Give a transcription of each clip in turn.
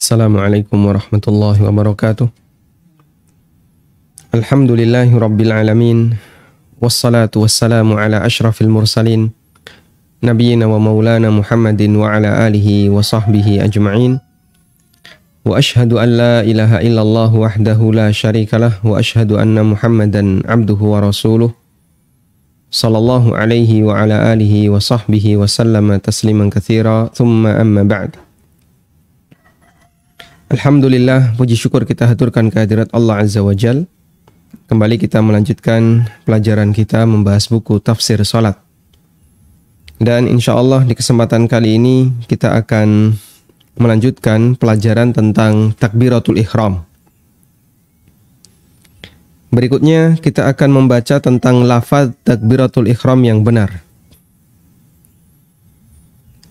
Assalamualaikum warahmatullahi wabarakatuh. Alhamdulillahi rabbil alamin. Wassalatu wassalamu ala ashrafil mursalin Nabiyyina wa maulana Muhammadin wa ala alihi wa sahbihi ajma'in. Wa ashhadu an la ilaha illallah wahdahu la syarikalah. Wa ashhadu anna Muhammadan abduhu wa rasuluh sallallahu alaihi wa ala alihi wa sahbihi wa sallama tasliman katsira. Thumma amma ba'd. Alhamdulillah, puji syukur kita haturkan kehadirat Allah Azza wa Jal. Kembali kita melanjutkan pelajaran kita membahas buku tafsir salat. Dan insya Allah di kesempatan kali ini kita akan melanjutkan pelajaran tentang takbiratul ihram. Berikutnya kita akan membaca tentang lafaz takbiratul ihram yang benar.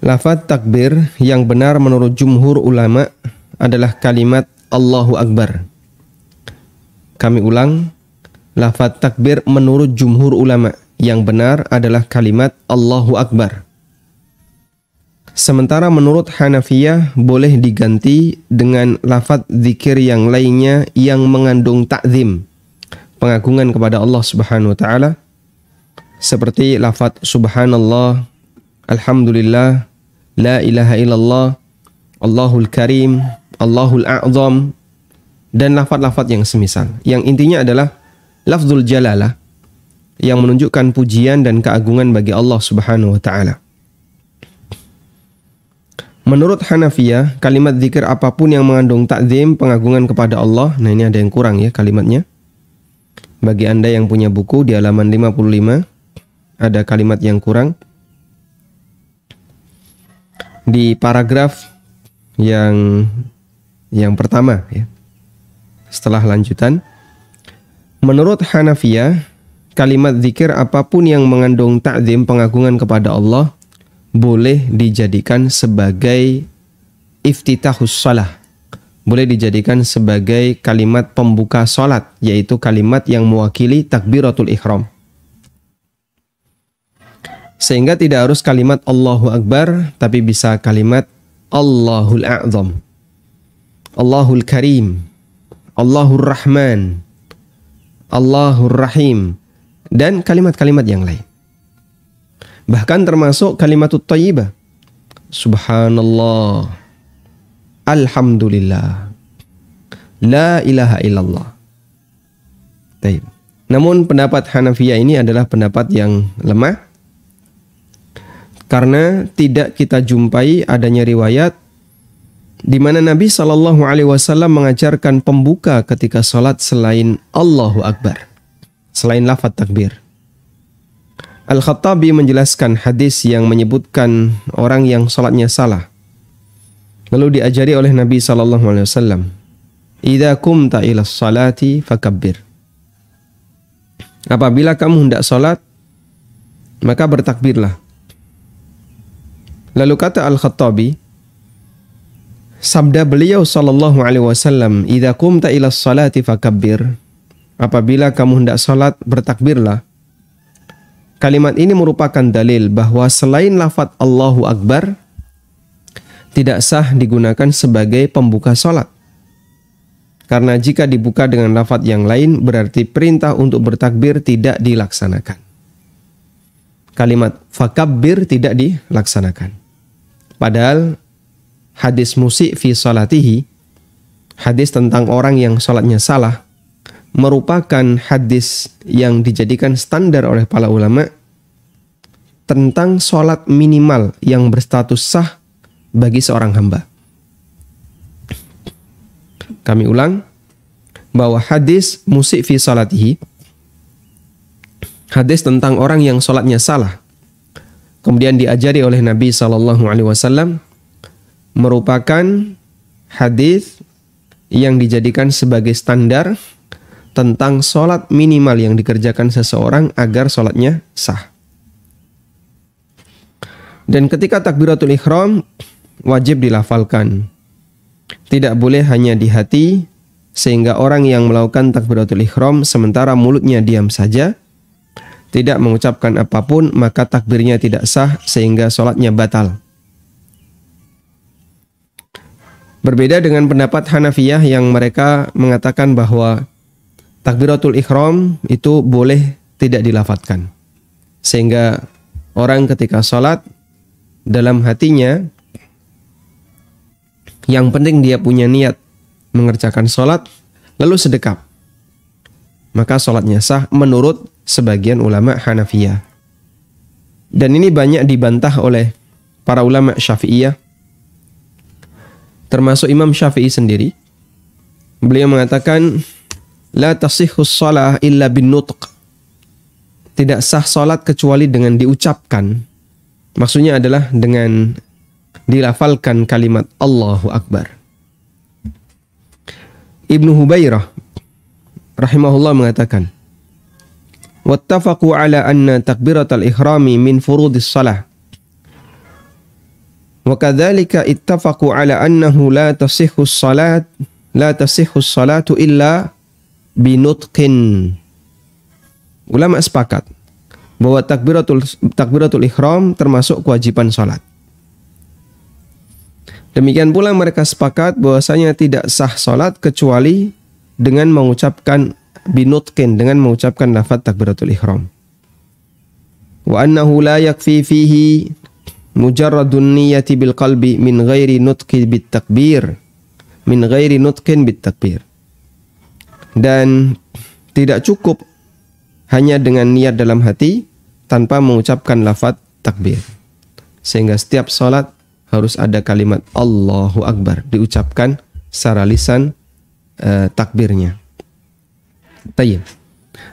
Lafaz takbir yang benar menurut jumhur ulama adalah kalimat Allahu Akbar. Kami ulang, lafaz takbir menurut jumhur ulama yang benar adalah kalimat Allahu Akbar. Sementara menurut Hanafiyah boleh diganti dengan lafaz zikir yang lainnya yang mengandung ta'zim, pengagungan kepada Allah Subhanahu wa taala, seperti lafaz subhanallah, alhamdulillah, la ilaha illallah, Allahul Karim, Allahul A'zam, dan lafaz-lafaz yang semisal. Yang intinya adalah lafzul jalalah yang menunjukkan pujian dan keagungan bagi Allah Subhanahu wa taala. Menurut Hanafiyah, kalimat zikir apapun yang mengandung ta'zim, pengagungan kepada Allah, nah ini ada yang kurang ya kalimatnya. Bagi Anda yang punya buku di halaman 55 ada kalimat yang kurang. Di paragraf yang pertama ya. Setelah lanjutan, menurut Hanafiyah, kalimat zikir apapun yang mengandung ta'zim, pengagungan kepada Allah, boleh dijadikan sebagai iftitahus shalah. Boleh dijadikan sebagai kalimat pembuka salat, yaitu kalimat yang mewakili takbiratul ihram. Sehingga tidak harus kalimat Allahu Akbar, tapi bisa kalimat Allahul A'zam, Allahul Karim, Allahur Rahman, Allahur Rahim, dan kalimat-kalimat yang lain. Bahkan termasuk kalimatut thayyibah, Subhanallah, Alhamdulillah, La ilaha illallah. Baik. Namun pendapat Hanafiyah ini adalah pendapat yang lemah, karena tidak kita jumpai adanya riwayat di mana Nabi SAW mengajarkan pembuka ketika sholat selain Allahu Akbar, selain lafaz takbir. Al-Khattabi menjelaskan hadis yang menyebutkan orang yang sholatnya salah, lalu diajari oleh Nabi SAW, "Idza kumta ila sholati fakabbir." Apabila kamu hendak sholat, maka bertakbirlah. Lalu kata Al-Khattabi, sabda beliau sallallahu alaihi wasallam, "Idza qumta ila sholati fakabbir." Apabila kamu hendak salat, bertakbirlah. Kalimat ini merupakan dalil bahwa selain lafaz Allahu Akbar tidak sah digunakan sebagai pembuka salat. Karena jika dibuka dengan lafaz yang lain, berarti perintah untuk bertakbir tidak dilaksanakan. Kalimat fakabbir tidak dilaksanakan. Padahal hadis musyi fi salatihi, hadis tentang orang yang sholatnya salah, merupakan hadis yang dijadikan standar oleh para ulama tentang sholat minimal yang berstatus sah bagi seorang hamba. Kami ulang, bahwa hadis musyi fi salatihi, hadis tentang orang yang sholatnya salah, kemudian diajari oleh Nabi SAW, merupakan hadis yang dijadikan sebagai standar tentang sholat minimal yang dikerjakan seseorang agar sholatnya sah. Dan ketika takbiratul ihram wajib dilafalkan, tidak boleh hanya di hati, sehingga orang yang melakukan takbiratul ihram sementara mulutnya diam saja, tidak mengucapkan apapun, maka takbirnya tidak sah sehingga sholatnya batal. Berbeda dengan pendapat Hanafiyah yang mereka mengatakan bahwa takbiratul ihram itu boleh tidak dilafadzkan. Sehingga orang ketika sholat dalam hatinya yang penting dia punya niat mengerjakan sholat lalu sedekap, maka sholatnya sah menurut sebagian ulama Hanafiyah. Dan ini banyak dibantah oleh para ulama Syafi'iyah, termasuk Imam Syafi'i sendiri. Beliau mengatakan, la tasihhus shalah illa bin nutq. Tidak sah salat kecuali dengan diucapkan. Maksudnya adalah dengan dilafalkan kalimat Allahu Akbar. Ibnu Hubairah rahimahullah mengatakan, wattafaqu ala anna takbiratal ihrami min furudis shalah. Wa kadzalika ittafaqu ala annahu la tasihhus salatu illa binutqin. Ulama sepakat bahwa takbiratul ihram termasuk kewajiban salat. Demikian pula mereka sepakat bahwasanya tidak sah salat kecuali dengan mengucapkan binutqin, dengan mengucapkan lafaz takbiratul ihram. Wa annahu la yakfi fihi mujarradun niyyati bil qalbi min ghairi nutqi bit takbir. Min ghairi nutqin bit takbir. Dan tidak cukup hanya dengan niat dalam hati tanpa mengucapkan lafaz takbir. Sehingga setiap salat harus ada kalimat Allahu Akbar diucapkan secara lisan takbirnya. Tayyib.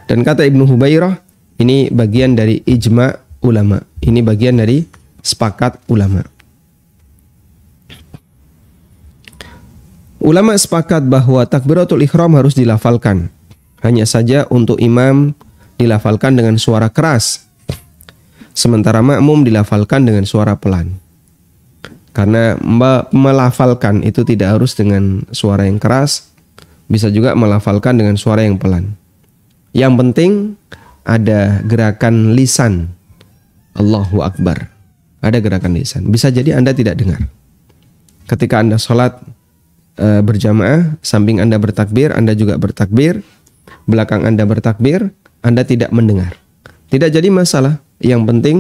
Dan kata Ibnu Hubairah, ini bagian dari ijma' ulama. Ini bagian dari sepakat ulama. Ulama sepakat bahwa takbiratul ihram harus dilafalkan. Hanya saja untuk imam dilafalkan dengan suara keras, sementara makmum dilafalkan dengan suara pelan. Karena melafalkan itu tidak harus dengan suara yang keras, bisa juga melafalkan dengan suara yang pelan. Yang penting ada gerakan lisan Allahu Akbar. Ada gerakan lisan. Bisa jadi Anda tidak dengar. Ketika Anda sholat berjamaah, samping Anda bertakbir, Anda juga bertakbir, belakang Anda bertakbir, Anda tidak mendengar. Tidak jadi masalah. Yang penting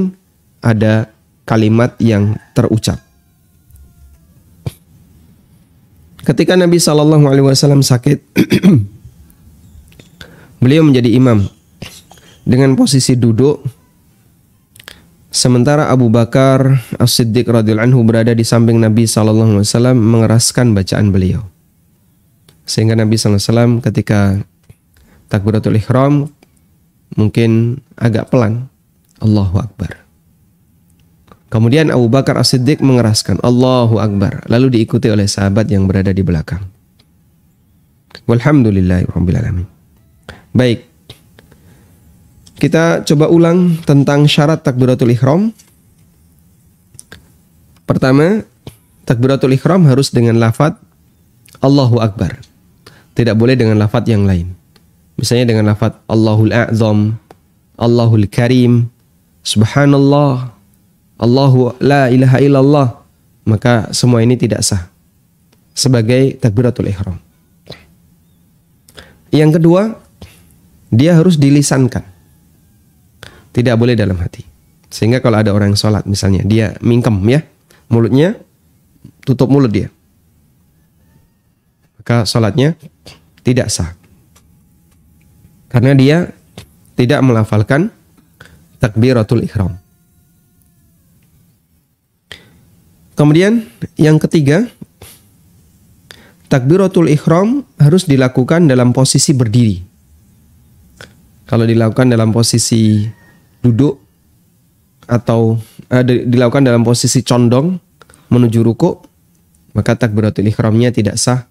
ada kalimat yang terucap. Ketika Nabi SAW sakit, beliau menjadi imam dengan posisi duduk, sementara Abu Bakar As-Siddiq radhiyallahu anhu berada di samping Nabi SAW mengeraskan bacaan beliau. Sehingga Nabi SAW ketika takbiratul ihram mungkin agak pelan, Allahu Akbar. Kemudian Abu Bakar As-Siddiq mengeraskan Allahu Akbar, lalu diikuti oleh sahabat yang berada di belakang. Walhamdulillahirabbil alamin. Baik. Kita coba ulang tentang syarat takbiratul ihram. Pertama, takbiratul ihram harus dengan lafaz Allahu Akbar. Tidak boleh dengan lafaz yang lain. Misalnya dengan lafaz Allahul A'zam, Allahul Karim, Subhanallah, Allahu la ilaha illallah, maka semua ini tidak sah sebagai takbiratul ihram. Yang kedua, dia harus dilisankan. Tidak boleh dalam hati. Sehingga kalau ada orang yang sholat misalnya, dia mingkem ya, mulutnya tutup mulut dia, maka sholatnya tidak sah. Karena dia tidak melafalkan takbiratul ihram. Kemudian yang ketiga, takbiratul ihram harus dilakukan dalam posisi berdiri. Kalau dilakukan dalam posisi duduk atau dilakukan dalam posisi condong menuju ruku, maka takbiratul ihramnya tidak sah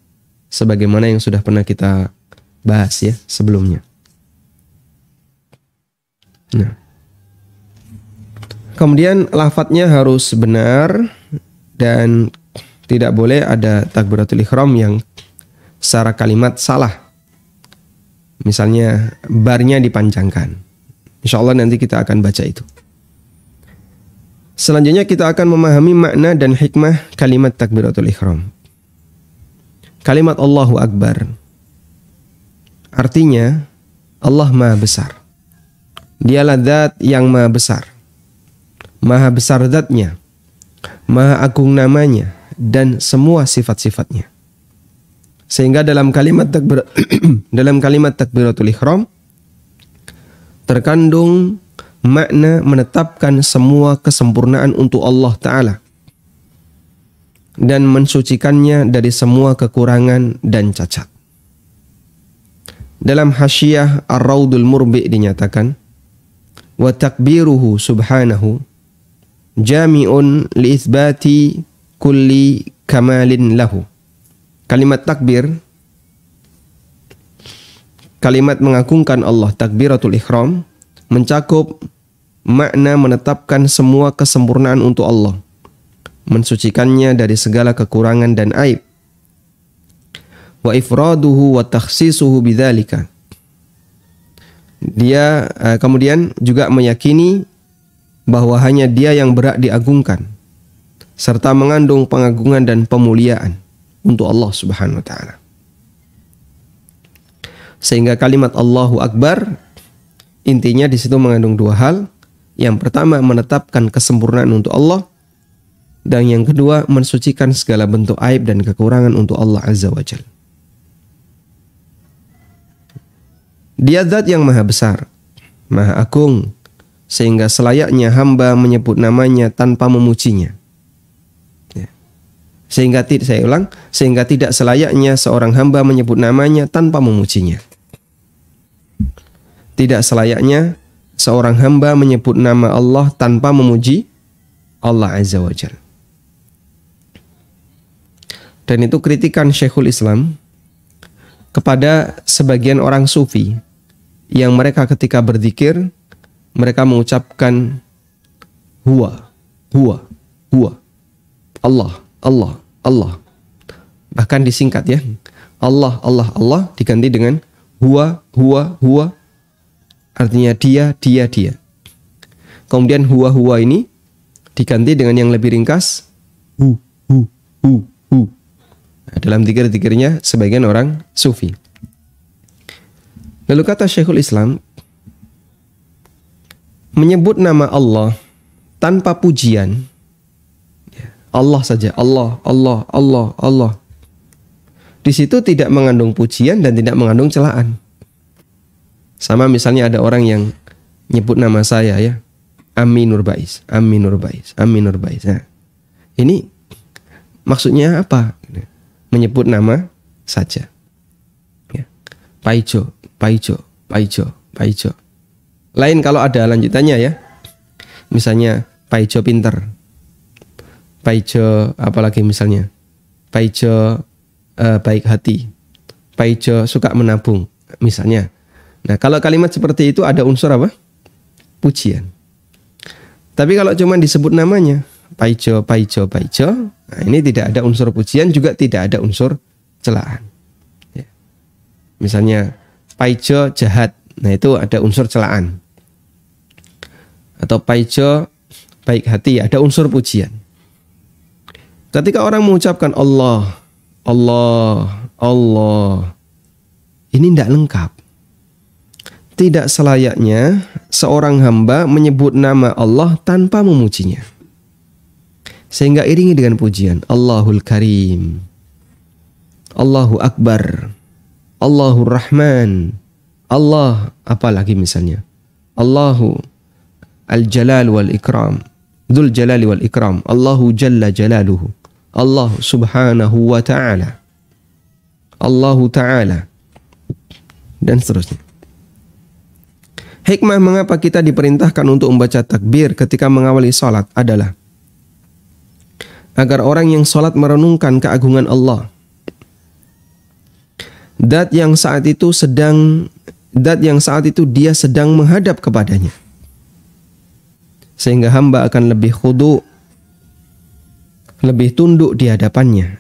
sebagaimana yang sudah pernah kita bahas ya sebelumnya. Nah, kemudian lafadznya harus benar dan tidak boleh ada takbiratul ihram yang secara kalimat salah. Misalnya barnya dipanjangkan. Insya Allah nanti kita akan baca itu. Selanjutnya kita akan memahami makna dan hikmah kalimat takbiratul ihram. kalimat Allahu Akbar artinya Allah Maha Besar. Dialah zat yang Maha Besar. Maha besar zatnya, Maha agung namanya, dan semua sifat-sifatnya. Sehingga dalam kalimat takbiratul ihram terkandung makna menetapkan semua kesempurnaan untuk Allah Ta'ala dan mensucikannya dari semua kekurangan dan cacat. Dalam Hasyiah Ar-Raudul Murbi' dinyatakan, wa takbiruhu subhanahu jami'un li'ithbati kulli kamalin lahu. Kalimat takbir, kalimat mengagungkan Allah, takbiratul ihram, mencakup makna menetapkan semua kesempurnaan untuk Allah, mensucikannya dari segala kekurangan dan aib. Wa ifraduhu wa takhsisuhu bidzalika. Dia kemudian juga meyakini bahwa hanya Dia yang berhak diagungkan serta mengandung pengagungan dan pemuliaan untuk Allah Subhanahu wa taala. Sehingga kalimat Allahu Akbar intinya di situ mengandung dua hal. Yang pertama menetapkan kesempurnaan untuk Allah, dan yang kedua mensucikan segala bentuk aib dan kekurangan untuk Allah Azza wa Jalla. Dia zat yang maha besar, maha agung, sehingga selayaknya hamba menyebut namanya tanpa memujinya. Sehingga tidak selayaknya seorang hamba menyebut namanya tanpa memujinya. Tidak selayaknya seorang hamba menyebut nama Allah tanpa memuji Allah Azza wa Jalla. Dan itu kritikan Syekhul Islam kepada sebagian orang sufi yang mereka ketika berzikir mereka mengucapkan huwa, huwa, huwa, Allah, Allah, Allah. Bahkan disingkat ya. Allah, Allah, Allah diganti dengan huwa, huwa, huwa. Artinya dia, dia, dia. Kemudian huwa, huwa ini diganti dengan yang lebih ringkas hu, hu, hu, hu. Nah, dalam zikir-zikirnya sebagian orang sufi. Lalu kata Syekhul Islam, menyebut nama Allah tanpa pujian, Allah saja, Allah, Allah, Allah, Allah. Di situ tidak mengandung pujian dan tidak mengandung celaan. Sama misalnya ada orang yang nyebut nama saya ya, Aminur Bais, Aminur Bais, Aminur Bais. Nah, ini maksudnya apa? Menyebut nama saja. Ya. Paijo, Paijo, Paijo, Paijo. Lain kalau ada lanjutannya ya. Misalnya Paijo pinter. Paijo apalagi misalnya. Paijo baik hati. Paijo suka menabung misalnya. Nah, kalau kalimat seperti itu ada unsur apa? Pujian. Tapi kalau cuma disebut namanya Paijo, Paijo, Paijo, nah ini tidak ada unsur pujian, juga tidak ada unsur celaan. Ya. Misalnya Paijo jahat. Nah, itu ada unsur celaan. Atau Paijo baik hati, ada unsur pujian. Ketika orang mengucapkan Allah, Allah, Allah, ini tidak lengkap. Tidak selayaknya seorang hamba menyebut nama Allah tanpa memujinya. Sehingga iringi dengan pujian. Allahul Karim, Allahu Akbar, Allahur Rahman, Allah apalagi misalnya. Allahu Al-Jalal wal Ikram, Dzul Jalali wal Ikram, Allahu Jalla Jalaluhu, Allah Subhanahu wa Ta'ala, Allahu Ta'ala, dan seterusnya. Hikmah mengapa kita diperintahkan untuk membaca takbir ketika mengawali salat adalah agar orang yang salat merenungkan keagungan Allah, Dat yang saat itu dia sedang menghadap kepadanya. Sehingga hamba akan lebih khudu, lebih tunduk di hadapannya.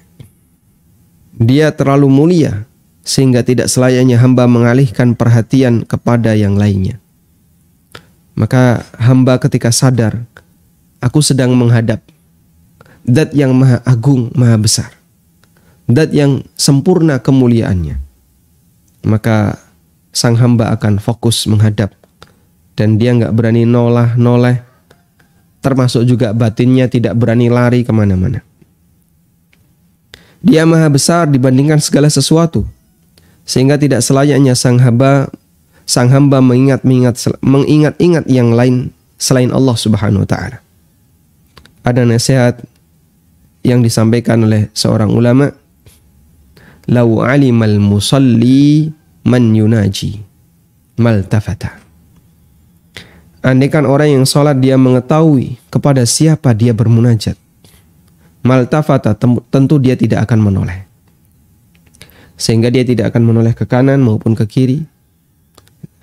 Dia terlalu mulia sehingga tidak selayaknya hamba mengalihkan perhatian kepada yang lainnya. Maka hamba ketika sadar, aku sedang menghadap Zat yang maha agung, maha besar, zat yang sempurna kemuliaannya. Maka sang hamba akan fokus menghadap dan dia nggak berani noleh, termasuk juga batinnya tidak berani lari kemana-mana. Dia maha besar dibandingkan segala sesuatu, sehingga tidak selayaknya sang hamba mengingat-ingat yang lain selain Allah Subhanahu wa taala. Ada nasihat yang disampaikan oleh seorang ulama, "Lau alimal musalli man yunaji maltafata." Andaikan orang yang sholat dia mengetahui kepada siapa dia bermunajat, maltafata, tentu dia tidak akan menoleh. Sehingga dia tidak akan menoleh ke kanan maupun ke kiri.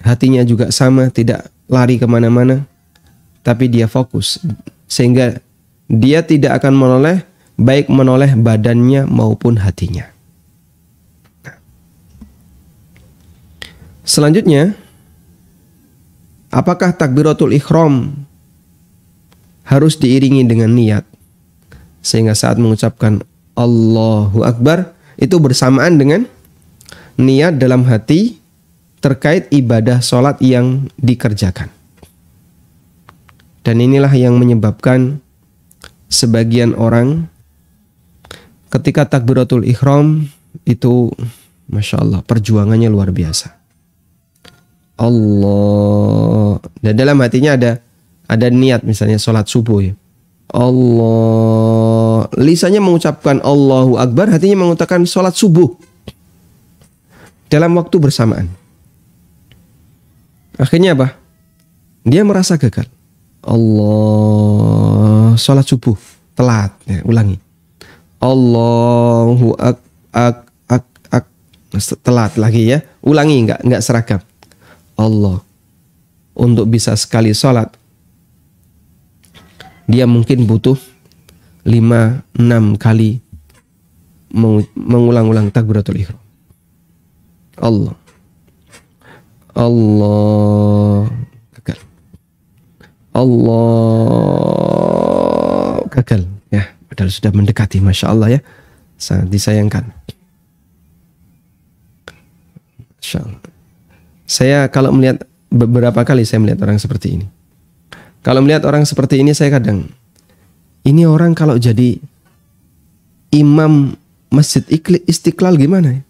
Hatinya juga sama, tidak lari kemana-mana, tapi dia fokus. Sehingga dia tidak akan menoleh, baik menoleh badannya maupun hatinya. Selanjutnya, apakah takbiratul ihram harus diiringi dengan niat? Sehingga saat mengucapkan Allahu Akbar itu bersamaan dengan niat dalam hati terkait ibadah sholat yang dikerjakan. Dan inilah yang menyebabkan sebagian orang ketika takbiratul ihram itu Masya Allah perjuangannya luar biasa. Allah, dan dalam hatinya ada niat, misalnya sholat subuh ya. Allah, lisannya mengucapkan Allahu Akbar, hatinya mengucapkan sholat subuh dalam waktu bersamaan. Akhirnya apa? Dia merasa gagal. Allah, sholat subuh telat ya, ulangi. Allahu telat lagi ya, ulangi, enggak seragam. Allah, untuk bisa sekali sholat dia mungkin butuh 5-6 kali mengulang-ulang takbiratul ihram. Allah gagal. Allah gagal ya, padahal sudah mendekati, Masya Allah ya, sangat disayangkan. Masya Allah. Saya kalau melihat, beberapa kali saya melihat orang seperti ini. Kalau melihat orang seperti ini, saya kadang, ini orang kalau jadi imam Masjid Istiqlal gimana ya?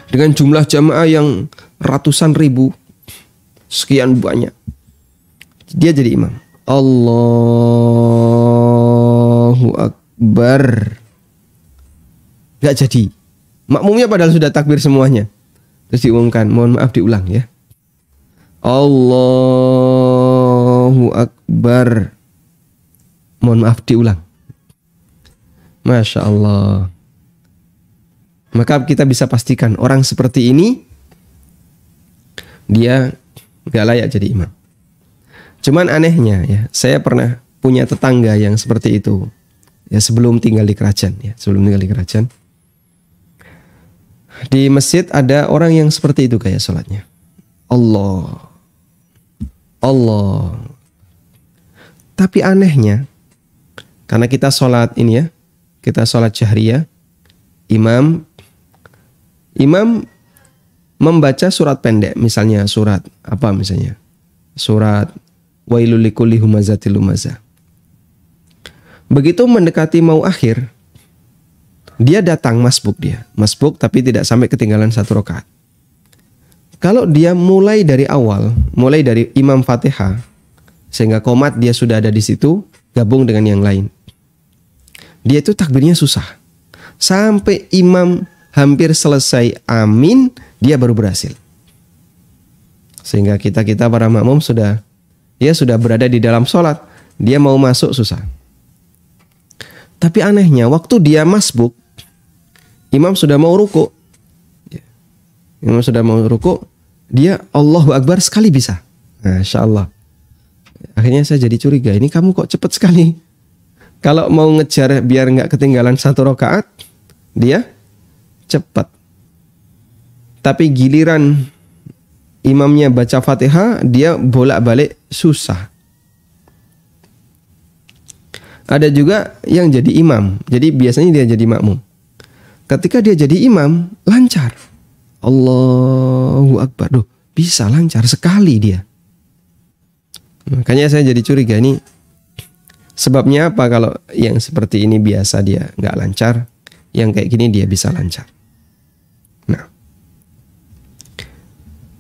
Dengan jumlah jamaah yang ratusan ribu, sekian banyak, dia jadi imam. Allahu Akbar, gak jadi. Makmumnya padahal sudah takbir semuanya. Terus diumumkan, mohon maaf diulang ya. Allahu Akbar, mohon maaf diulang. Masya Allah. Maka kita bisa pastikan orang seperti ini dia gak layak jadi imam. Cuman anehnya ya, saya pernah punya tetangga yang seperti itu ya, sebelum tinggal di kerajaan ya, di masjid ada orang yang seperti itu kayak sholatnya. Allah. Tapi anehnya, karena kita sholat ini ya, kita sholat syahriyah, imam membaca surat pendek, misalnya surat apa misalnya? Surat Wailul likulli humazatil lumazah. Begitu mendekati mau akhir, dia datang masbuk tapi tidak sampai ketinggalan 1 rakaat. Kalau dia mulai dari awal, mulai dari imam Fatihah sehingga qomat dia sudah ada di situ, gabung dengan yang lain, dia itu takbirnya susah. Sampai imam hampir selesai amin, dia baru berhasil. Sehingga kita para makmum sudah berada di dalam sholat, dia mau masuk susah. Tapi anehnya waktu dia masbuk, imam sudah mau ruku. Dia Allahu Akbar sekali bisa. Masya Allah. Akhirnya saya jadi curiga, ini kamu kok cepat sekali. Kalau mau ngejar biar nggak ketinggalan 1 rakaat, dia cepat. Tapi giliran imamnya baca Fatihah, dia bolak-balik susah. Ada juga yang jadi imam, jadi biasanya dia jadi makmum. ketika dia jadi imam, lancar. Allahu Akbar. Duh, bisa lancar sekali dia. Makanya saya jadi curiga ini. Sebabnya apa kalau yang seperti ini biasa dia nggak lancar, yang kayak gini dia bisa lancar.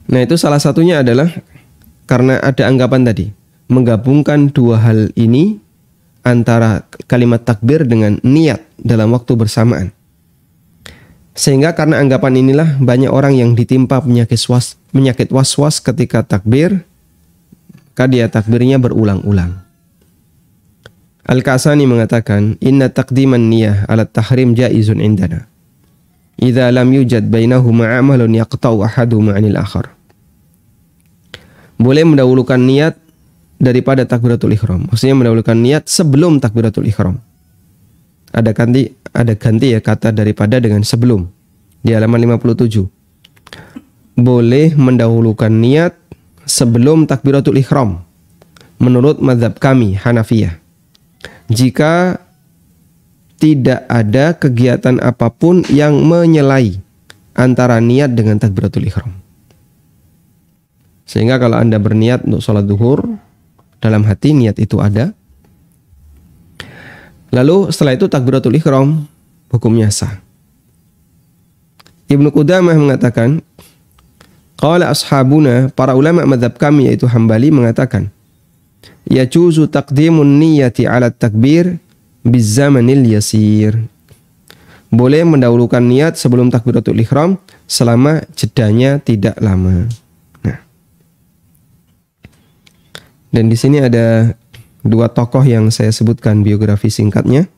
Nah itu salah satunya adalah karena ada anggapan tadi, menggabungkan dua hal ini antara kalimat takbir dengan niat dalam waktu bersamaan. Sehingga karena anggapan inilah banyak orang yang ditimpa penyakit was-was ketika takbir, maka dia takbirnya berulang-ulang. Al-Kasani mengatakan, inna taqdiman niyah ala tahrim jaizun indana. Idza lam yujad bainahuma amalun yaqta'u ahaduhuma 'anil akhar. Boleh mendahulukan niat daripada takbiratul ihram. Maksudnya mendahulukan niat sebelum takbiratul ihram. Ada ganti ya kata daripada dengan sebelum. Di halaman 57. Boleh mendahulukan niat sebelum takbiratul ihram. Menurut mazhab kami Hanafiyah. Jika tidak ada kegiatan apapun yang menyelai antara niat dengan takbiratul ihram. Sehingga kalau Anda berniat untuk sholat duhur, dalam hati niat itu ada. Lalu setelah itu takbiratul ihram, hukumnya sah. Ibnu Qudamah mengatakan, qala ashabuna, para ulama mazhab kami yaitu Hambali mengatakan, yajuzu taqdimun niyati ala takbir bizamanil yasir. Boleh mendahulukan niat sebelum takbiratul ihram selama jedanya tidak lama. Dan di sini ada dua tokoh yang saya sebutkan biografi singkatnya.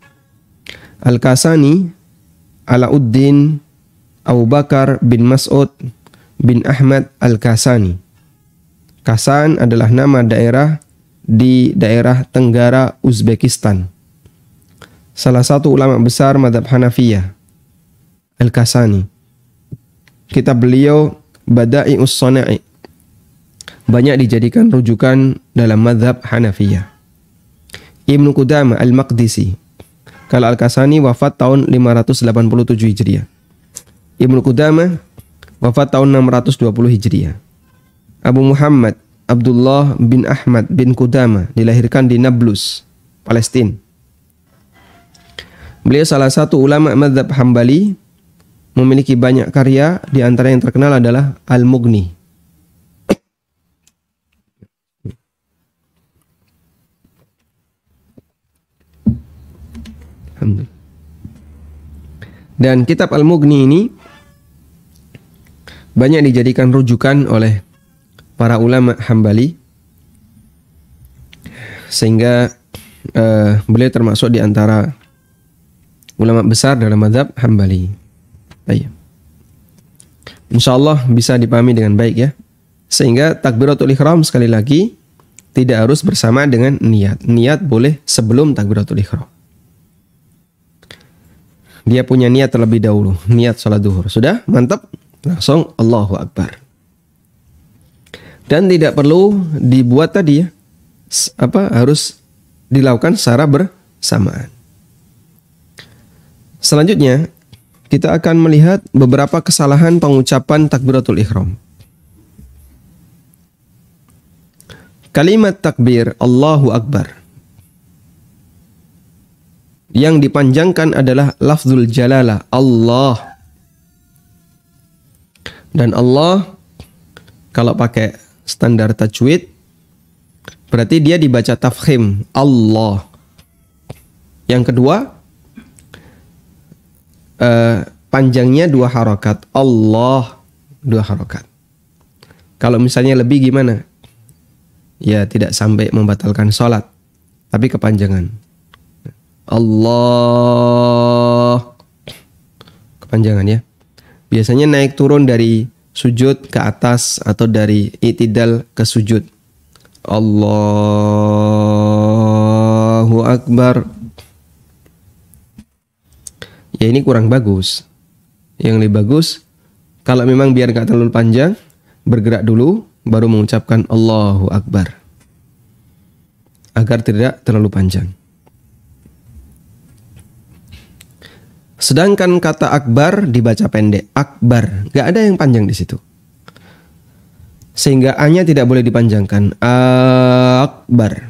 Al-Kasani, Alauddin Abu Bakar bin Mas'ud bin Ahmad Al-Kasani. Kasan adalah nama daerah di daerah Tenggara Uzbekistan. Salah satu ulama besar mazhab Hanafiyah, Al-Kasani. Kitab beliau Bada'i'us Shana'i banyak dijadikan rujukan dalam mazhab Hanafiyah. Ibnu Qudamah Al-Maqdisi. Kalau Al-Kasani wafat tahun 587 Hijriah. Ibnu Qudamah wafat tahun 620 Hijriah. Abu Muhammad Abdullah bin Ahmad bin Qudamah dilahirkan di Nablus, Palestina. Beliau salah satu ulama mazhab Hambali, memiliki banyak karya, di antara yang terkenal adalah Al-Mughni. Dan kitab Al-Mughni ini banyak dijadikan rujukan oleh para ulama Hambali, sehingga beliau termasuk di antara ulama besar dalam mazhab Hambali. Baik. Insyaallah bisa dipahami dengan baik ya. Sehingga takbiratul ihram sekali lagi tidak harus bersama dengan niat. Niat boleh sebelum takbiratul ihram. Dia punya niat terlebih dahulu, niat sholat duhur. Sudah? Mantap? Langsung Allahu Akbar. Dan tidak perlu dibuat tadi ya, harus dilakukan secara bersamaan. Selanjutnya, kita akan melihat beberapa kesalahan pengucapan takbiratul ihram. Kalimat takbir Allahu Akbar yang dipanjangkan adalah lafzul jalalah Allah. Dan Allah kalau pakai standar tajwid berarti dia dibaca tafkhim Allah. Yang kedua, panjangnya 2 harokat. Allah 2 harokat. Kalau misalnya lebih gimana? Ya tidak sampai membatalkan sholat, tapi kepanjangan. Allah, kepanjangan ya. Biasanya naik turun dari sujud ke atas atau dari i'tidal ke sujud. Allahu Akbar. Ya ini kurang bagus. Yang lebih bagus, kalau memang biar gak terlalu panjang, bergerak dulu, baru mengucapkan Allahu Akbar. Agar tidak terlalu panjang. Sedangkan kata akbar dibaca pendek, akbar, nggak ada yang panjang di situ. Sehingga A-nya tidak boleh dipanjangkan, akbar.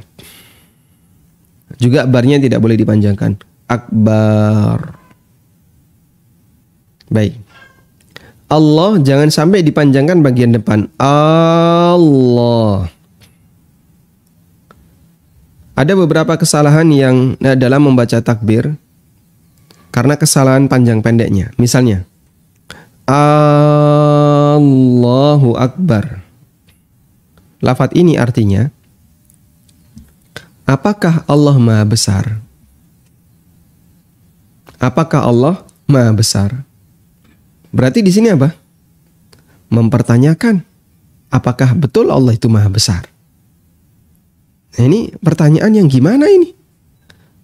Juga barnya tidak boleh dipanjangkan, akbar. Baik. Allah jangan sampai dipanjangkan bagian depan, Allah. Ada beberapa kesalahan yang dalam membaca takbir karena kesalahan panjang pendeknya. Misalnya, Allahu Akbar. Lafaz ini artinya, apakah Allah Maha Besar? Apakah Allah Maha Besar? Berarti di sini apa? Mempertanyakan, apakah betul Allah itu Maha Besar? Nah, ini pertanyaan yang gimana ini?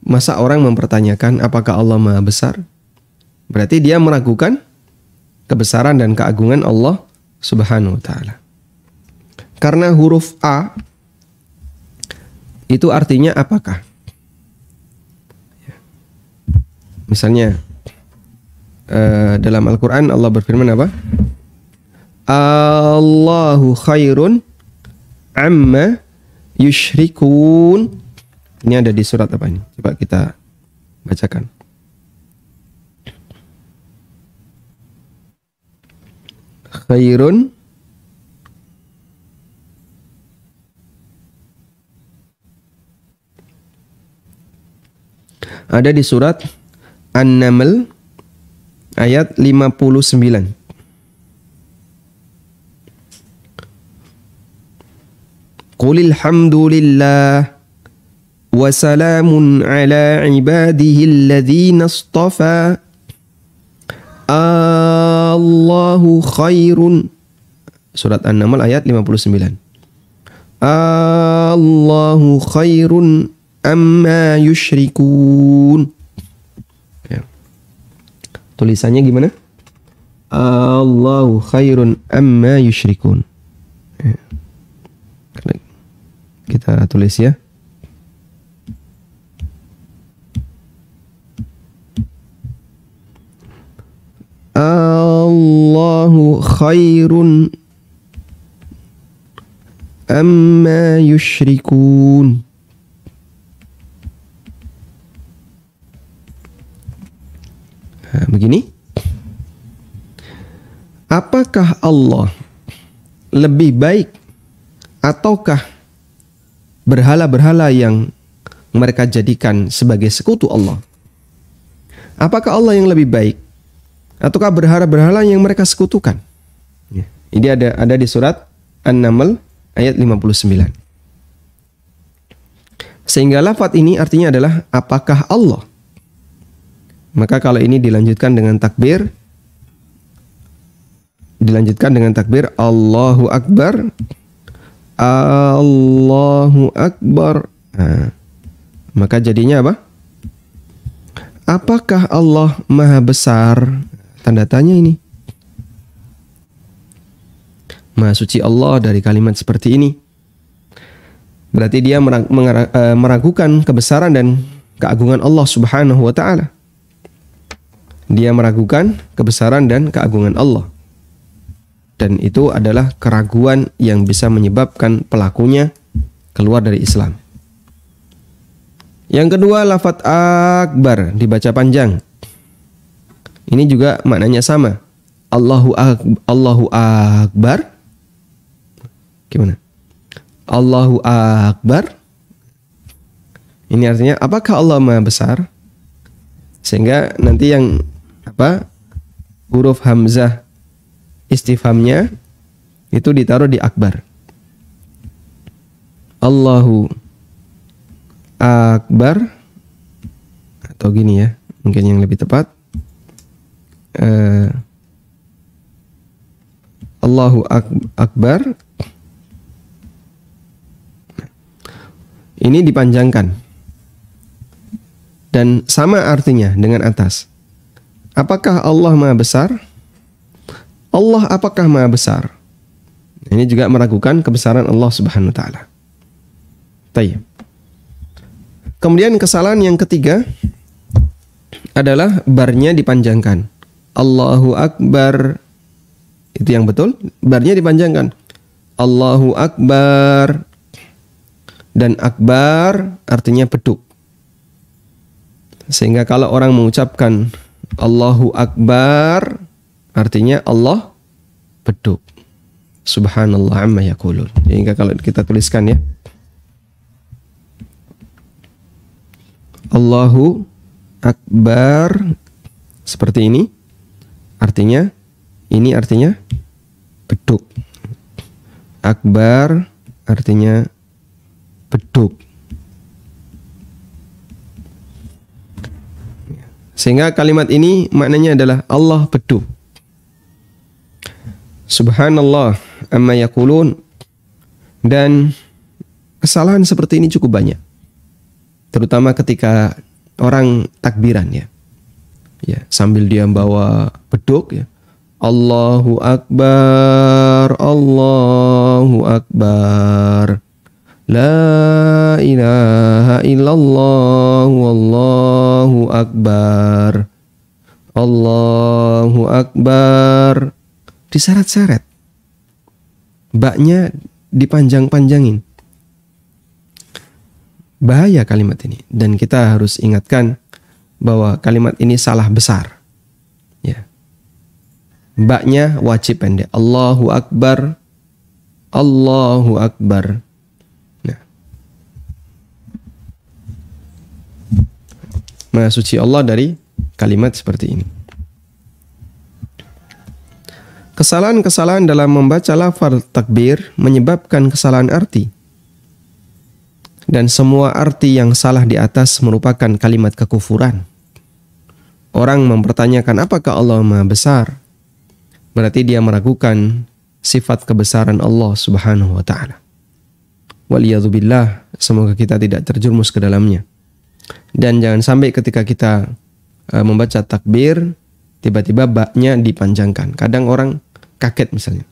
Masa orang mempertanyakan apakah Allah Maha Besar? Berarti dia meragukan kebesaran dan keagungan Allah Subhanahu wa taala. Karena huruf A itu artinya apakah? Misalnya dalam Al-Quran Allah berfirman apa? Allahu khairun amma yushrikun. Ini ada di surat apa ini? Coba kita bacakan. Khairun ada di surat An-Naml ayat 59. Qulil hamdulillah wa salamun ala ibadihi alladhina istafa Allahu khairun. Surat An-Naml ayat 59. Allahu khairun amma yushrikun. Ya. Tulisannya gimana? Allahu khairun amma yushrikun. Ya. Kita tulis ya. Allahu khairun amma yushrikun. Nah, begini. Apakah Allah lebih baik ataukah berhala-berhala yang mereka jadikan sebagai sekutu Allah? Apakah Allah yang lebih baik ataukah berhala-berhala yang mereka sekutukan? Ya. Ini ada di surat An-Naml ayat 59. Sehingga lafaz ini artinya adalah apakah Allah. Maka kalau ini dilanjutkan dengan takbir, Allahu Akbar, Allahu Akbar. Nah, maka jadinya apa? Apakah Allah Maha Besar? Tanda tanya ini. Maha suci Allah dari kalimat seperti ini. Berarti dia meragukan kebesaran dan keagungan Allah Subhanahu wa taala. Dia meragukan kebesaran dan keagungan Allah. Dan itu adalah keraguan yang bisa menyebabkan pelakunya keluar dari Islam. Yang kedua, lafaz akbar dibaca panjang. Ini juga maknanya sama. Allahu Akbar. Gimana? Allahu Akbar. Ini artinya apakah Allah Maha Besar? Sehingga nanti yang huruf hamzah istifhamnya itu ditaruh di akbar. Allahu Akbar, atau gini ya, mungkin yang lebih tepat. Allahu Akbar. Ini dipanjangkan. Dan sama artinya dengan atas. Apakah Allah Maha Besar? Allah apakah Maha Besar? Ini juga meragukan kebesaran Allah Subhanahu wa taala. Tayyib. Kemudian kesalahan yang ketiga adalah barnya dipanjangkan. Allahu Akbar. Itu yang betul, barnya dipanjangkan. Allahu Akbar. Dan akbar artinya beduk. Sehingga kalau orang mengucapkan Allahu Akbar, artinya Allah beduk. Subhanallah amma yaqulun. Sehingga kalau kita tuliskan ya, Allahu Akbar seperti ini, artinya beduk. Akbar artinya beduk. Sehingga kalimat ini maknanya adalah Allah beduk. Subhanallah amma yaqulun. Dan kesalahan seperti ini cukup banyak. Terutama ketika orang takbiran ya. Ya, sambil dia bawa beduk ya. Allahu Akbar, Allahu Akbar. La ilaha illallah wallahu akbar. Allahu akbar. Diseret-seret. Baknya dipanjang-panjangin. Bahaya kalimat ini. Dan kita harus ingatkan bahwa kalimat ini salah besar. Ya. Baknya wajib pendek. Allahu akbar. Allahu akbar. Maha suci Allah dari kalimat seperti ini. Kesalahan-kesalahan dalam membaca lafaz takbir menyebabkan kesalahan arti. Dan semua arti yang salah di atas merupakan kalimat kekufuran. Orang mempertanyakan apakah Allah Maha Besar? Berarti dia meragukan sifat kebesaran Allah Subhanahu wa taala. Waliyadzubillah, semoga kita tidak terjerumus ke dalamnya. Dan jangan sampai ketika kita membaca takbir, tiba-tiba baknya dipanjangkan. Kadang orang kaget misalnya.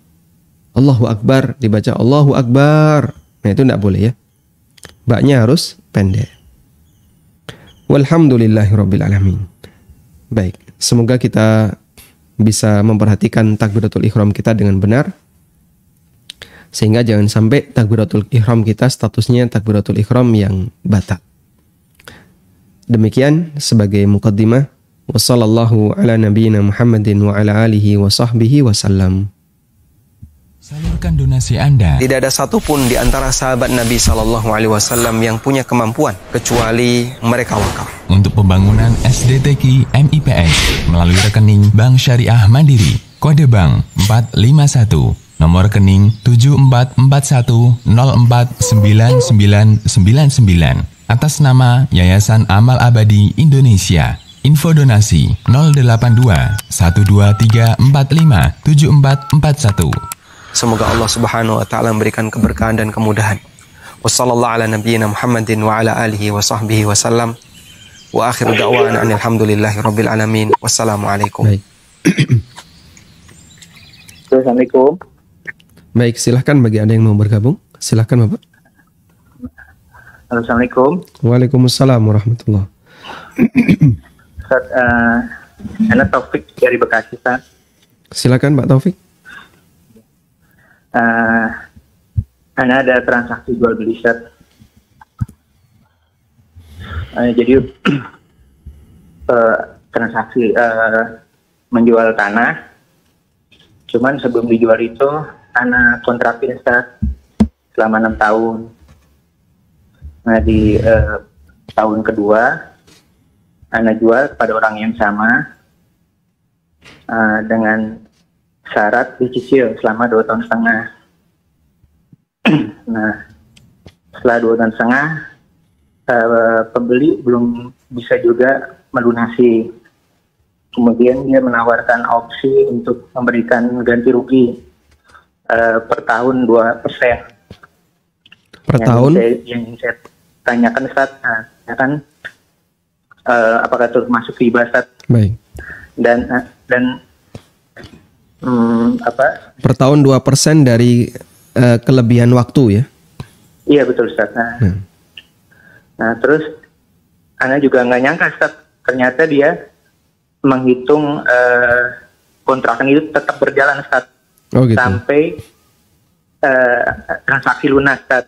Allahu Akbar, dibaca Allahu Akbar. Nah itu tidak boleh ya. Baknya harus pendek. Walhamdulillahirabbil alamin. Baik, semoga kita bisa memperhatikan takbiratul ihram kita dengan benar. Sehingga jangan sampai takbiratul ihram kita statusnya takbiratul ihram yang batal. Demikian sebagai muqaddimah. Wassallallahu ala nabiyyina Muhammadin wa ala alihi wa sahbihi wasallam. Salurkan donasi Anda. Tidak ada satupun di antara sahabat Nabi SAW yang punya kemampuan kecuali mereka wakaf Untuk pembangunan SDTQ MIPS melalui rekening Bank Syariah Mandiri, kode bank 451, nomor rekening 7441049999 atas nama Yayasan Amal Abadi Indonesia. Info donasi 082 12345 7441. Semoga Allah Subhanahu wa taala memberikan keberkahan dan kemudahan. Wassallallahu ala nabiyyina Muhammadin wa ala alihi wa sahbihi wasallam. Wa akhiru da'wana alhamdulillahirabbil alamin. Wassalamualaikum. Baik. Assalamualaikum. Baik, silahkan bagi Anda yang mau bergabung. Silahkan Bapak. Assalamualaikum. Waalaikumsalam warahmatullahi. Ustaz, Ana Taufik dari Bekasi, Ustaz. Silakan Pak Taufik. Ana ada transaksi jual beli, Ustaz. Jadi transaksi menjual tanah. Cuman sebelum dijual itu Ana kontrakin, Ustaz, selama 6 tahun. Nah di tahun kedua Ana jual kepada orang yang sama dengan syarat dicicil selama 2 tahun setengah. Nah setelah 2 tahun setengah pembeli belum bisa juga melunasi. Kemudian dia menawarkan opsi untuk memberikan ganti rugi per tahun 2%. Per tahun? Yang saya tanyakan, Ustaz, apakah itu masuk riba, Ustaz? Baik. Dan Per tahun 2% dari kelebihan waktu ya? Iya betul, Ustaz. Nah terus Ana juga nggak nyangka, Ustaz, ternyata dia menghitung kontrakan itu tetap berjalan Ustaz, sampai transaksi lunas Ustaz.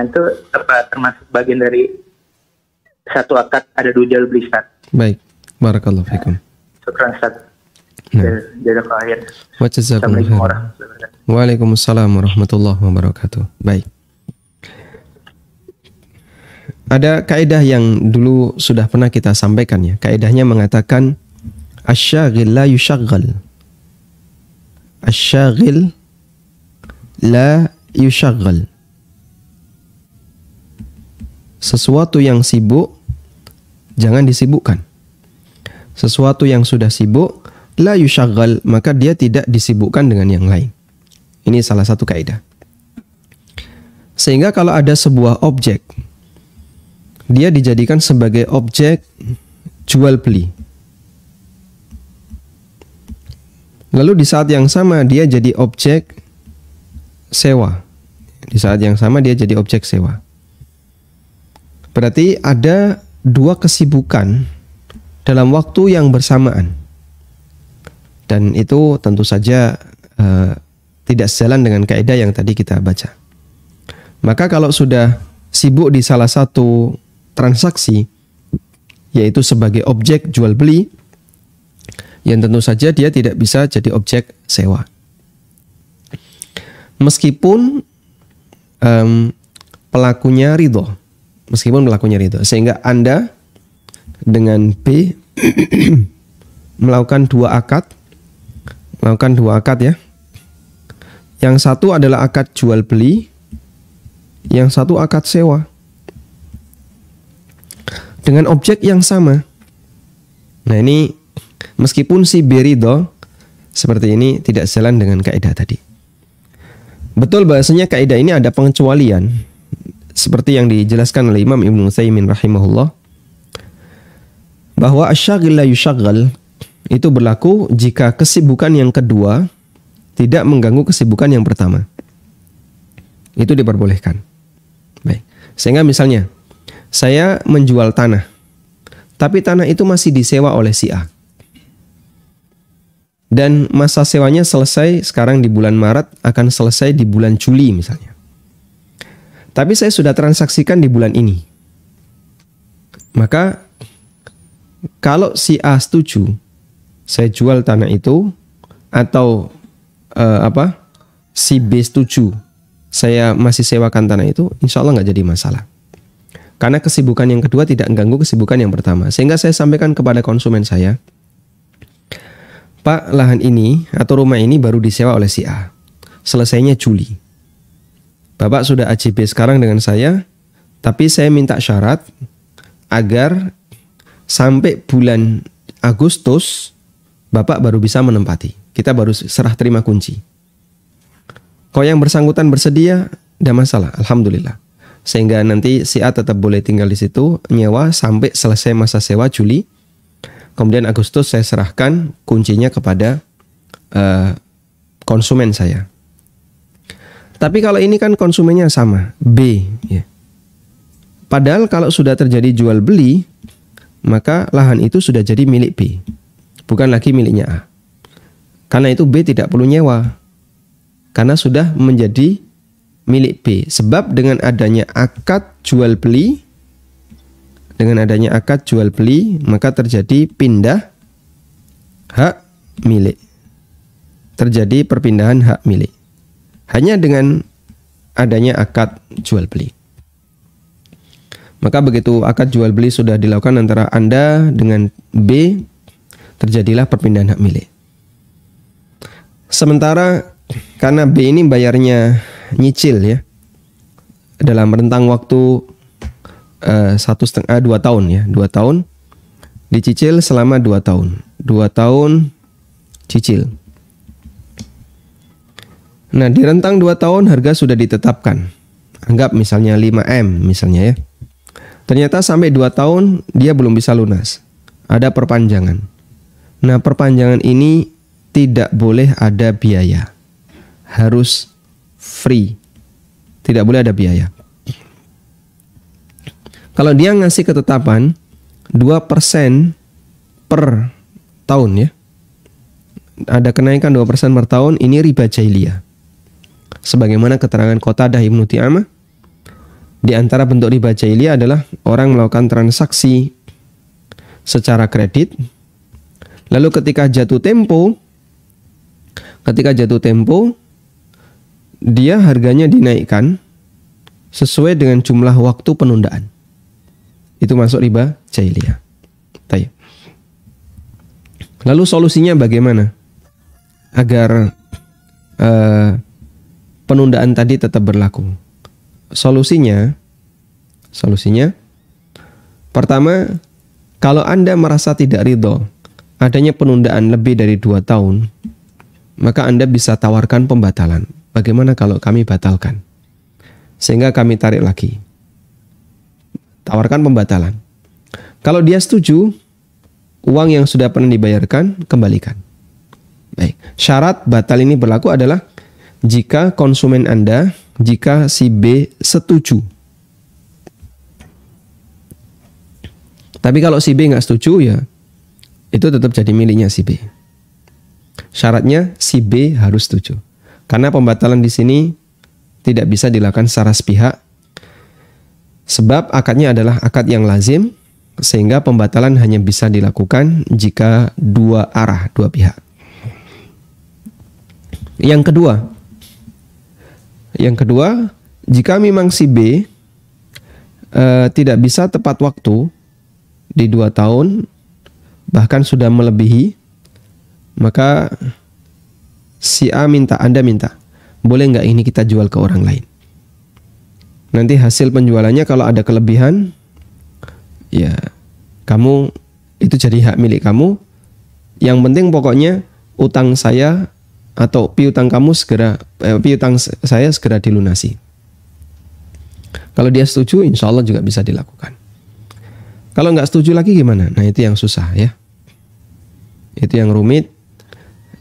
Itu termasuk bagian dari satu akad ada dua jual beli Ustaz. Baik, barakallahu fikum. Syukran Ustaz. Jazakallahu khair. Assalamualaikum warahmatullahi wabarakatuh. Waalaikumsalam warahmatullahi wabarakatuh. Baik. Ada kaidah yang dulu sudah pernah kita sampaikan ya. Kaidahnya mengatakan asy-syaghil la yusyagghal. Asy-syaghil la yusyagghal. Sesuatu yang sibuk jangan disibukkan. Sesuatu yang sudah sibuk la yusyagghal, maka dia tidak disibukkan dengan yang lain. Ini salah satu kaidah. Sehingga kalau ada sebuah objek, dia dijadikan sebagai objek jual beli. Lalu di saat yang sama dia jadi objek sewa. Di saat yang sama dia jadi objek sewa. Berarti ada dua kesibukan dalam waktu yang bersamaan. Dan itu tentu saja tidak sejalan dengan kaidah yang tadi kita baca. Maka kalau sudah sibuk di salah satu transaksi, yaitu sebagai objek jual beli, yang tentu saja dia tidak bisa jadi objek sewa. Meskipun pelakunya ridho, sehingga Anda dengan B melakukan dua akad ya. Yang satu adalah akad jual beli, yang satu akad sewa. Dengan objek yang sama. Nah ini meskipun si B ridho, seperti ini tidak sejalan dengan kaidah tadi. Betul bahasanya kaidah ini ada pengecualian, seperti yang dijelaskan oleh Imam Ibnu Utsaimin rahimahullah, bahwa asy-syaghil la yusyagghal itu berlaku jika kesibukan yang kedua tidak mengganggu kesibukan yang pertama. Itu diperbolehkan. Baik. Sehingga misalnya saya menjual tanah, tapi tanah itu masih disewa oleh si A. Dan masa sewanya selesai sekarang di bulan Maret, akan selesai di bulan Juli misalnya. Tapi saya sudah transaksikan di bulan ini. Maka kalau si A setuju, saya jual tanah itu, atau si B setuju, saya masih sewakan tanah itu, insya Allah nggak jadi masalah. Karena kesibukan yang kedua tidak mengganggu kesibukan yang pertama. Sehingga saya sampaikan kepada konsumen saya, Pak, lahan ini atau rumah ini baru disewa oleh si A. Selesainya Juli. Bapak sudah AJB sekarang dengan saya, tapi saya minta syarat agar sampai bulan Agustus Bapak baru bisa menempati. Kita baru serah terima kunci. Kalau yang bersangkutan bersedia, tidak masalah, alhamdulillah. Sehingga nanti si A tetap boleh tinggal di situ, nyewa sampai selesai masa sewa Juli. Kemudian Agustus saya serahkan kuncinya kepada konsumen saya. Tapi kalau ini kan konsumennya sama, B. Ya. Padahal kalau sudah terjadi jual beli, maka lahan itu sudah jadi milik B, bukan lagi miliknya A. Karena itu B tidak perlu nyewa, karena sudah menjadi milik B. Sebab dengan adanya akad jual beli, maka terjadi pindah hak milik. Terjadi perpindahan hak milik. Hanya dengan adanya akad jual beli. Maka begitu akad jual beli sudah dilakukan antara Anda dengan B, terjadilah perpindahan hak milik. Sementara karena B ini bayarnya nyicil ya, dalam rentang waktu 1,5-2 tahun ya, 2 tahun dicicil selama 2 tahun, 2 tahun cicil. Nah di rentang 2 tahun harga sudah ditetapkan, anggap misalnya 5M misalnya ya. Ternyata sampai 2 tahun dia belum bisa lunas, ada perpanjangan. Nah perpanjangan ini tidak boleh ada biaya, harus free, tidak boleh ada biaya. Kalau dia ngasih ketetapan 2% per tahun ya. Ada kenaikan 2% per tahun, ini riba jahiliyah. Sebagaimana keterangan Qatadah Ibnu Ti'amah, di antara bentuk riba jahiliyah adalah orang melakukan transaksi secara kredit, lalu ketika jatuh tempo dia harganya dinaikkan sesuai dengan jumlah waktu penundaan. Itu masuk riba jahiliyah. Baik. Lalu solusinya bagaimana agar penundaan tadi tetap berlaku? Solusinya pertama, kalau Anda merasa tidak ridho adanya penundaan lebih dari 2 tahun, maka Anda bisa tawarkan pembatalan. Bagaimana kalau kami batalkan? Sehingga kami tarik lagi. Tawarkan pembatalan. Kalau dia setuju, uang yang sudah pernah dibayarkan, kembalikan. Baik. Syarat batal ini berlaku adalah jika konsumen Anda, jika si B setuju. Tapi kalau si B nggak setuju, ya itu tetap jadi miliknya si B. Syaratnya si B harus setuju. Karena pembatalan di sini tidak bisa dilakukan secara sepihak. Sebab akadnya adalah akad yang lazim, sehingga pembatalan hanya bisa dilakukan jika dua pihak. Yang kedua, jika memang si B tidak bisa tepat waktu di 2 tahun, bahkan sudah melebihi, maka si A Anda minta, boleh nggak ini kita jual ke orang lain? Nanti hasil penjualannya kalau ada kelebihan, ya kamu itu jadi hak milik kamu. Yang penting pokoknya utang saya atau piutang saya segera dilunasi. Kalau dia setuju, insya Allah juga bisa dilakukan. Kalau nggak setuju lagi gimana? Nah, itu yang susah ya. Itu yang rumit,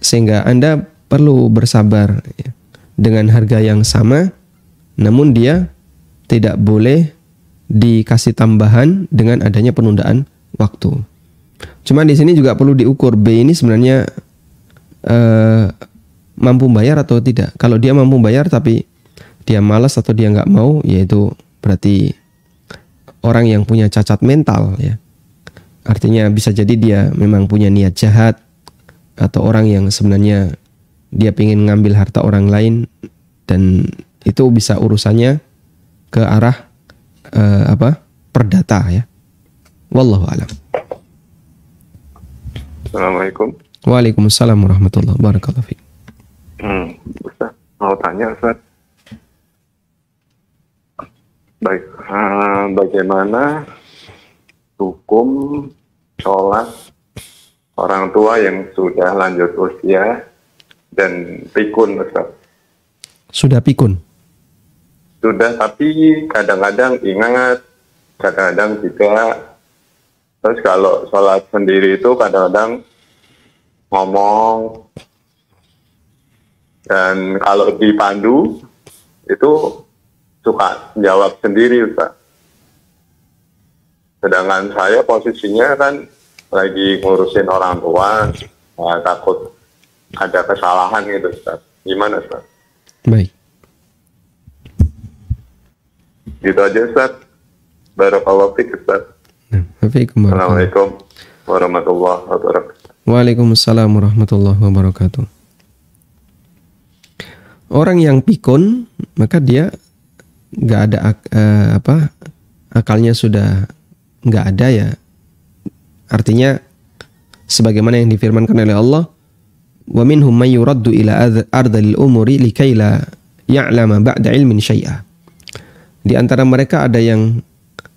sehingga Anda perlu bersabar ya, dengan harga yang sama, namun dia tidak boleh dikasih tambahan dengan adanya penundaan waktu. Cuma di sini juga perlu diukur B ini sebenarnya mampu bayar atau tidak. Kalau dia mampu bayar tapi dia malas atau dia nggak mau, yaitu berarti orang yang punya cacat mental ya. Artinya bisa jadi dia memang punya niat jahat, atau orang yang sebenarnya dia ingin ngambil harta orang lain, dan itu bisa urusannya ke arah perdata ya. Wallahu a'lam. Assalamualaikum. Waalaikumsalam warahmatullahi wabarakatuh. Ustaz, mau tanya Ustaz. Baik, bagaimana hukum sholat orang tua yang sudah lanjut usia dan pikun, Ustaz? Sudah pikun? Sudah, tapi kadang-kadang ingat, kadang-kadang tidak. Terus kalau sholat sendiri itu kadang-kadang ngomong, dan kalau dipandu itu suka jawab sendiri, Ustaz. Sedangkan saya posisinya kan lagi ngurusin orang tua, takut ada kesalahan gitu, Ustaz. Gimana, Ustaz? Baik. Gitu aja, Ustaz. Barakallahu fiik, Ustaz. Assalamualaikum warahmatullahi wabarakatuh. Waalaikumsalam warahmatullahi wabarakatuh. Orang yang pikun, maka dia nggak ada akalnya sudah nggak ada ya. Artinya sebagaimana yang difirmankan oleh Allah, wa minhum may yuraddu ila ardhil umuri likai la ya'lama ba'da ilmin syai'a. Di antara mereka ada yang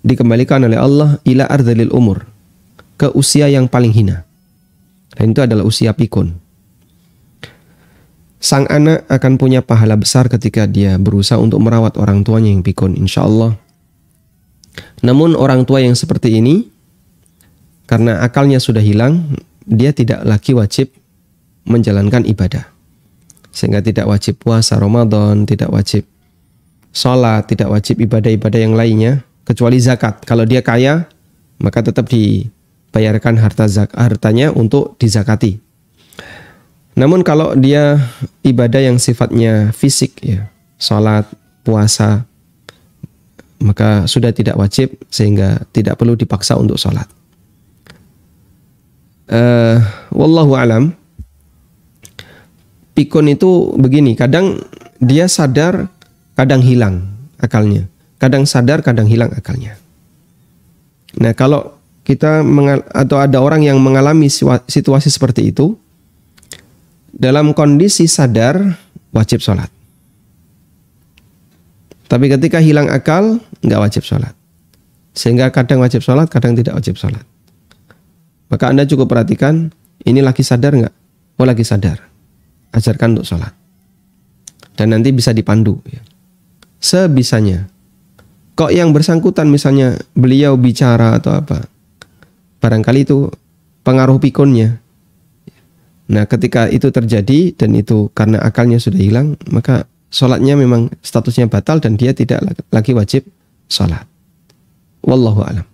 dikembalikan oleh Allah ila ardhil umur, ke usia yang paling hina. Dan itu adalah usia pikun. Sang anak akan punya pahala besar ketika dia berusaha untuk merawat orang tuanya yang pikun, insya Allah. Namun orang tua yang seperti ini, karena akalnya sudah hilang, dia tidak lagi wajib menjalankan ibadah. Sehingga tidak wajib puasa Ramadan, tidak wajib sholat, tidak wajib ibadah-ibadah yang lainnya, kecuali zakat. Kalau dia kaya, maka tetap dibayarkan hartanya untuk dizakati. Namun kalau dia ibadah yang sifatnya fisik, ya, sholat, puasa, maka sudah tidak wajib sehingga tidak perlu dipaksa untuk sholat. Wallahu alam. Pikun itu begini, kadang dia sadar, kadang hilang akalnya. Kadang sadar, kadang hilang akalnya. Nah, kalau kita atau ada orang yang mengalami situasi seperti itu, dalam kondisi sadar wajib sholat. Tapi ketika hilang akal, nggak wajib sholat. Sehingga kadang wajib sholat, kadang tidak wajib sholat. Maka Anda cukup perhatikan, ini lagi sadar nggak? Oh, lagi sadar. Ajarkan untuk sholat. Dan nanti bisa dipandu. Ya. Sebisanya. Kok yang bersangkutan misalnya beliau bicara atau apa, barangkali itu pengaruh pikunnya. Nah, ketika itu terjadi dan itu karena akalnya sudah hilang, maka sholatnya memang statusnya batal dan dia tidak lagi wajib sholat. Wallahu a'lam.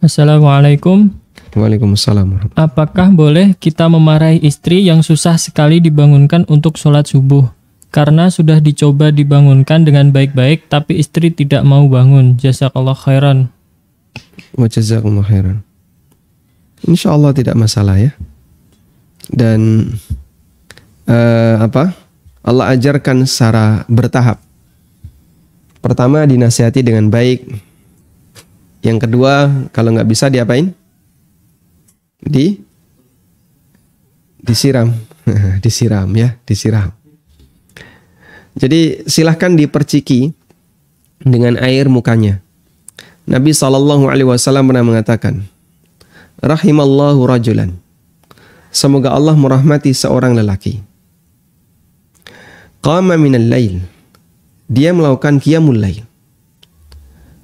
Assalamualaikum. Waalaikumsalam. Apakah boleh kita memarahi istri yang susah sekali dibangunkan untuk sholat subuh? Karena sudah dicoba dibangunkan dengan baik-baik, tapi istri tidak mau bangun. Jazakallah khairan. Wa jazakumullah khairan. Insya Allah tidak masalah ya. Dan Allah ajarkan secara bertahap. Pertama dinasihati dengan baik. Yang kedua, kalau nggak bisa diapain? Disiram. Disiram ya, disiram. Jadi silahkan diperciki dengan air mukanya. Nabi SAW pernah mengatakan, rahimallahu rajulan. Semoga Allah merahmati seorang lelaki. Qama minal lail. Dia melakukan qiyamul lail.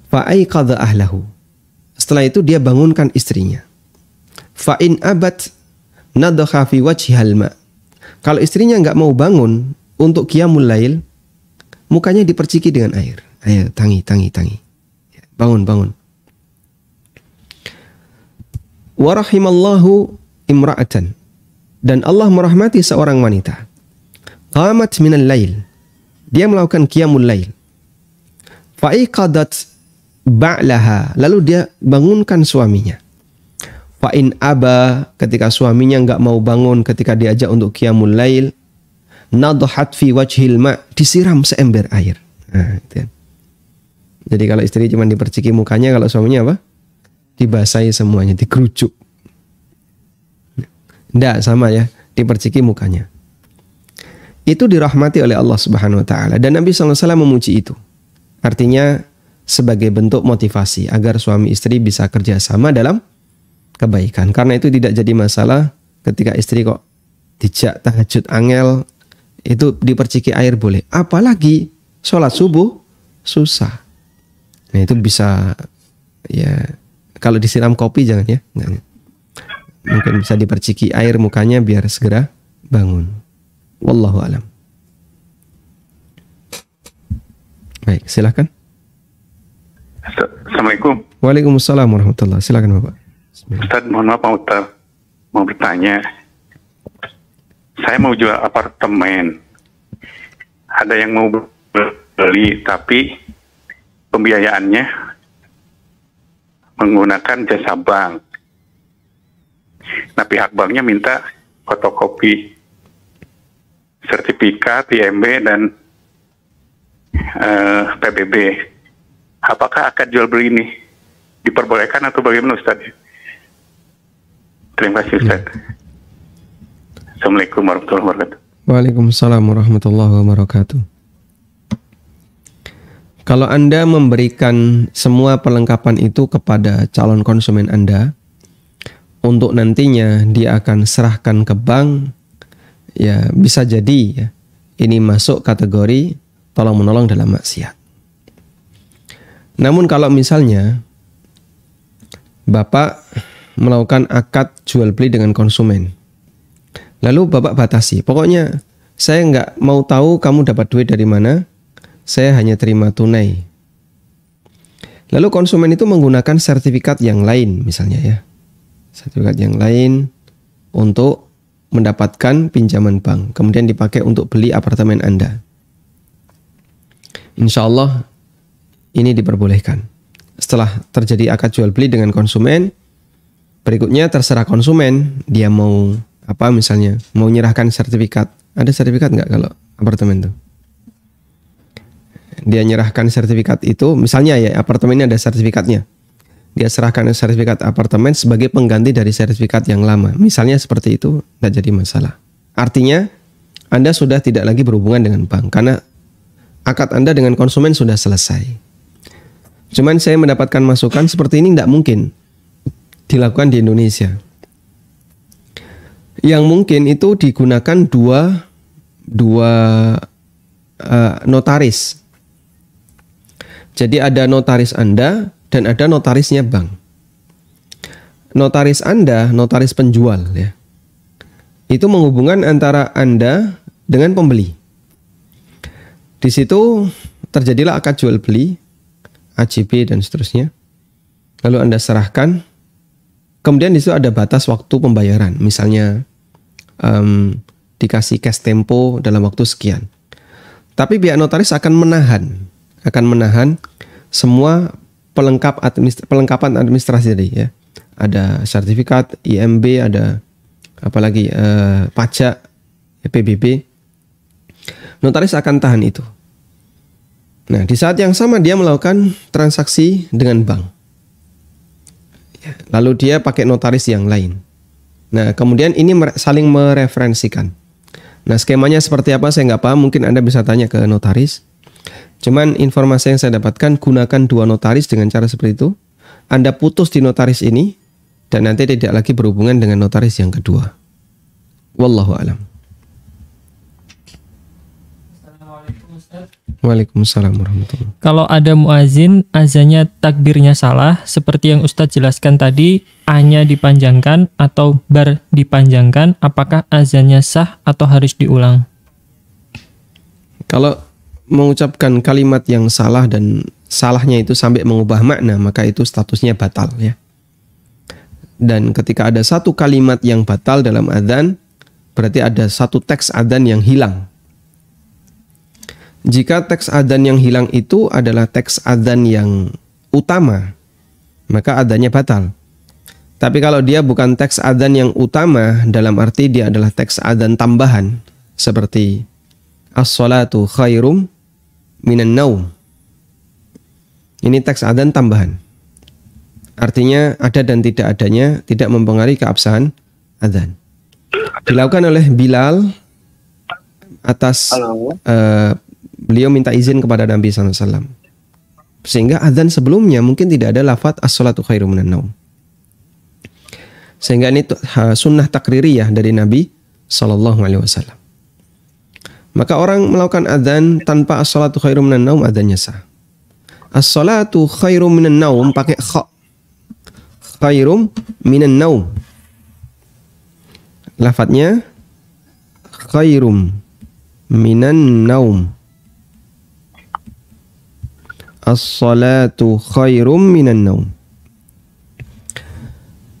Fa'aiqadha ahlahu. Setelah itu dia bangunkan istrinya. Fa'in abad nadakha fi wajhihal ma. Kalau istrinya nggak mau bangun untuk qiyamul lail, mukanya diperciki dengan air. Ayo, tangi. Bangun. Wa rahimallahu imra'atan. Dan Allah merahmati seorang wanita. Qamat minal lail. Dia melakukan qiyamul lail. Fa'iqadat ba'laha. Lalu dia bangunkan suaminya. Fa'in aba, ketika suaminya nggak mau bangun ketika diajak untuk qiyamul lail, nadhat fi wajhil ma, disiram seember air. Nah, itu. Jadi kalau istri cuma diperciki mukanya, kalau suaminya apa? Dibasahi semuanya, dikerucuk. Nggak sama ya, diperciki mukanya. Itu dirahmati oleh Allah Subhanahu wa taala dan Nabi SAW memuji itu. Artinya sebagai bentuk motivasi agar suami istri bisa kerjasama dalam kebaikan. Karena itu tidak jadi masalah ketika istri kok dijak tahajud angel, itu diperciki air boleh. Apalagi sholat subuh susah. Nah itu bisa ya, kalau disiram kopi jangan ya. Enggak. Mungkin bisa diperciki air mukanya biar segera bangun. Wallahu alam. Baik, silakan. Assalamualaikum. Waalaikumsalam warahmatullahi. Silakan Bapak. Ustaz, mohon maaf Pak Ustaz, mau bertanya. Saya mau jual apartemen. Ada yang mau beli, tapi pembiayaannya menggunakan jasa bank. Nah, pihak banknya minta fotokopi sertifikat IMB dan PBB. Apakah akad jual beli ini diperbolehkan atau bagaimana Ustaz? Terima kasih Ustaz. Assalamualaikum warahmatullahi wabarakatuh. Waalaikumsalam warahmatullahi wabarakatuh. Kalau Anda memberikan semua perlengkapan itu kepada calon konsumen Anda, untuk nantinya dia akan serahkan ke bank, ya bisa jadi ya, ini masuk kategori tolong-menolong dalam maksiat. Namun kalau misalnya Bapak melakukan akad jual beli dengan konsumen, lalu Bapak batasi, pokoknya saya nggak mau tahu kamu dapat duit dari mana, saya hanya terima tunai. Lalu konsumen itu menggunakan sertifikat yang lain misalnya ya. Sertifikat yang lain untuk mendapatkan pinjaman bank. Kemudian dipakai untuk beli apartemen Anda. Insya Allah ini diperbolehkan. Setelah terjadi akad jual beli dengan konsumen, berikutnya terserah konsumen. Dia mau apa misalnya? Mau nyerahkan sertifikat. Ada sertifikat nggak kalau apartemen tuh? Dia nyerahkan sertifikat itu, misalnya ya apartemen ini ada sertifikatnya. Dia serahkan sertifikat apartemen sebagai pengganti dari sertifikat yang lama. Misalnya seperti itu, tidak jadi masalah. Artinya, Anda sudah tidak lagi berhubungan dengan bank, karena akad Anda dengan konsumen sudah selesai. Cuman saya mendapatkan masukan seperti ini tidak mungkin dilakukan di Indonesia. Yang mungkin itu digunakan dua notaris. Jadi ada notaris Anda dan ada notarisnya bank. Notaris Anda, notaris penjual ya. Itu menghubungkan antara Anda dengan pembeli. Di situ terjadilah akad jual beli, AJB dan seterusnya. Lalu Anda serahkan. Kemudian di situ ada batas waktu pembayaran. Misalnya dikasih cash tempo dalam waktu sekian. Tapi pihak notaris akan menahan semua pelengkapan administrasi tadi ya. Ada sertifikat, IMB, ada apalagi pajak, PBB. Notaris akan tahan itu. Nah, di saat yang sama dia melakukan transaksi dengan bank. Ya, lalu dia pakai notaris yang lain. Nah, kemudian ini saling mereferensikan. Nah, skemanya seperti apa saya nggak paham. Mungkin Anda bisa tanya ke notaris. Cuman informasi yang saya dapatkan, gunakan dua notaris dengan cara seperti itu. Anda putus di notaris ini dan nanti tidak lagi berhubungan dengan notaris yang kedua. Wallahu a'lam. Waalaikumsalam warahmatullahi wabarakatuh. Kalau ada muazin, azannya takbirnya salah, seperti yang Ustadz jelaskan tadi, A-nya dipanjangkan atau bar dipanjangkan, apakah azannya sah atau harus diulang? Kalau mengucapkan kalimat yang salah dan salahnya itu sampai mengubah makna, maka itu statusnya batal ya. Dan ketika ada satu kalimat yang batal dalam adzan, berarti ada satu teks adzan yang hilang. Jika teks adzan yang hilang itu adalah teks adzan yang utama, maka adzannya batal. Tapi kalau dia bukan teks adzan yang utama, dalam arti dia adalah teks adzan tambahan, seperti as-salatu khairum minan naum. Ini teks adzan tambahan. Artinya ada dan tidak adanya tidak mempengaruhi keabsahan adzan. Dilakukan oleh Bilal atas beliau minta izin kepada Nabi SAW. Sehingga adzan sebelumnya mungkin tidak ada lafaz as-salatu khairum minan naum. Sehingga ini sunnah takririyah dari Nabi SAW. Maka orang melakukan adzan tanpa as-salatu khairum minan naum, adzannya sah. As-salatu khairum minan naum pakai kha. Khairum minan naum. Lafadznya khairum minan naum. As-salatu khairum minan naum.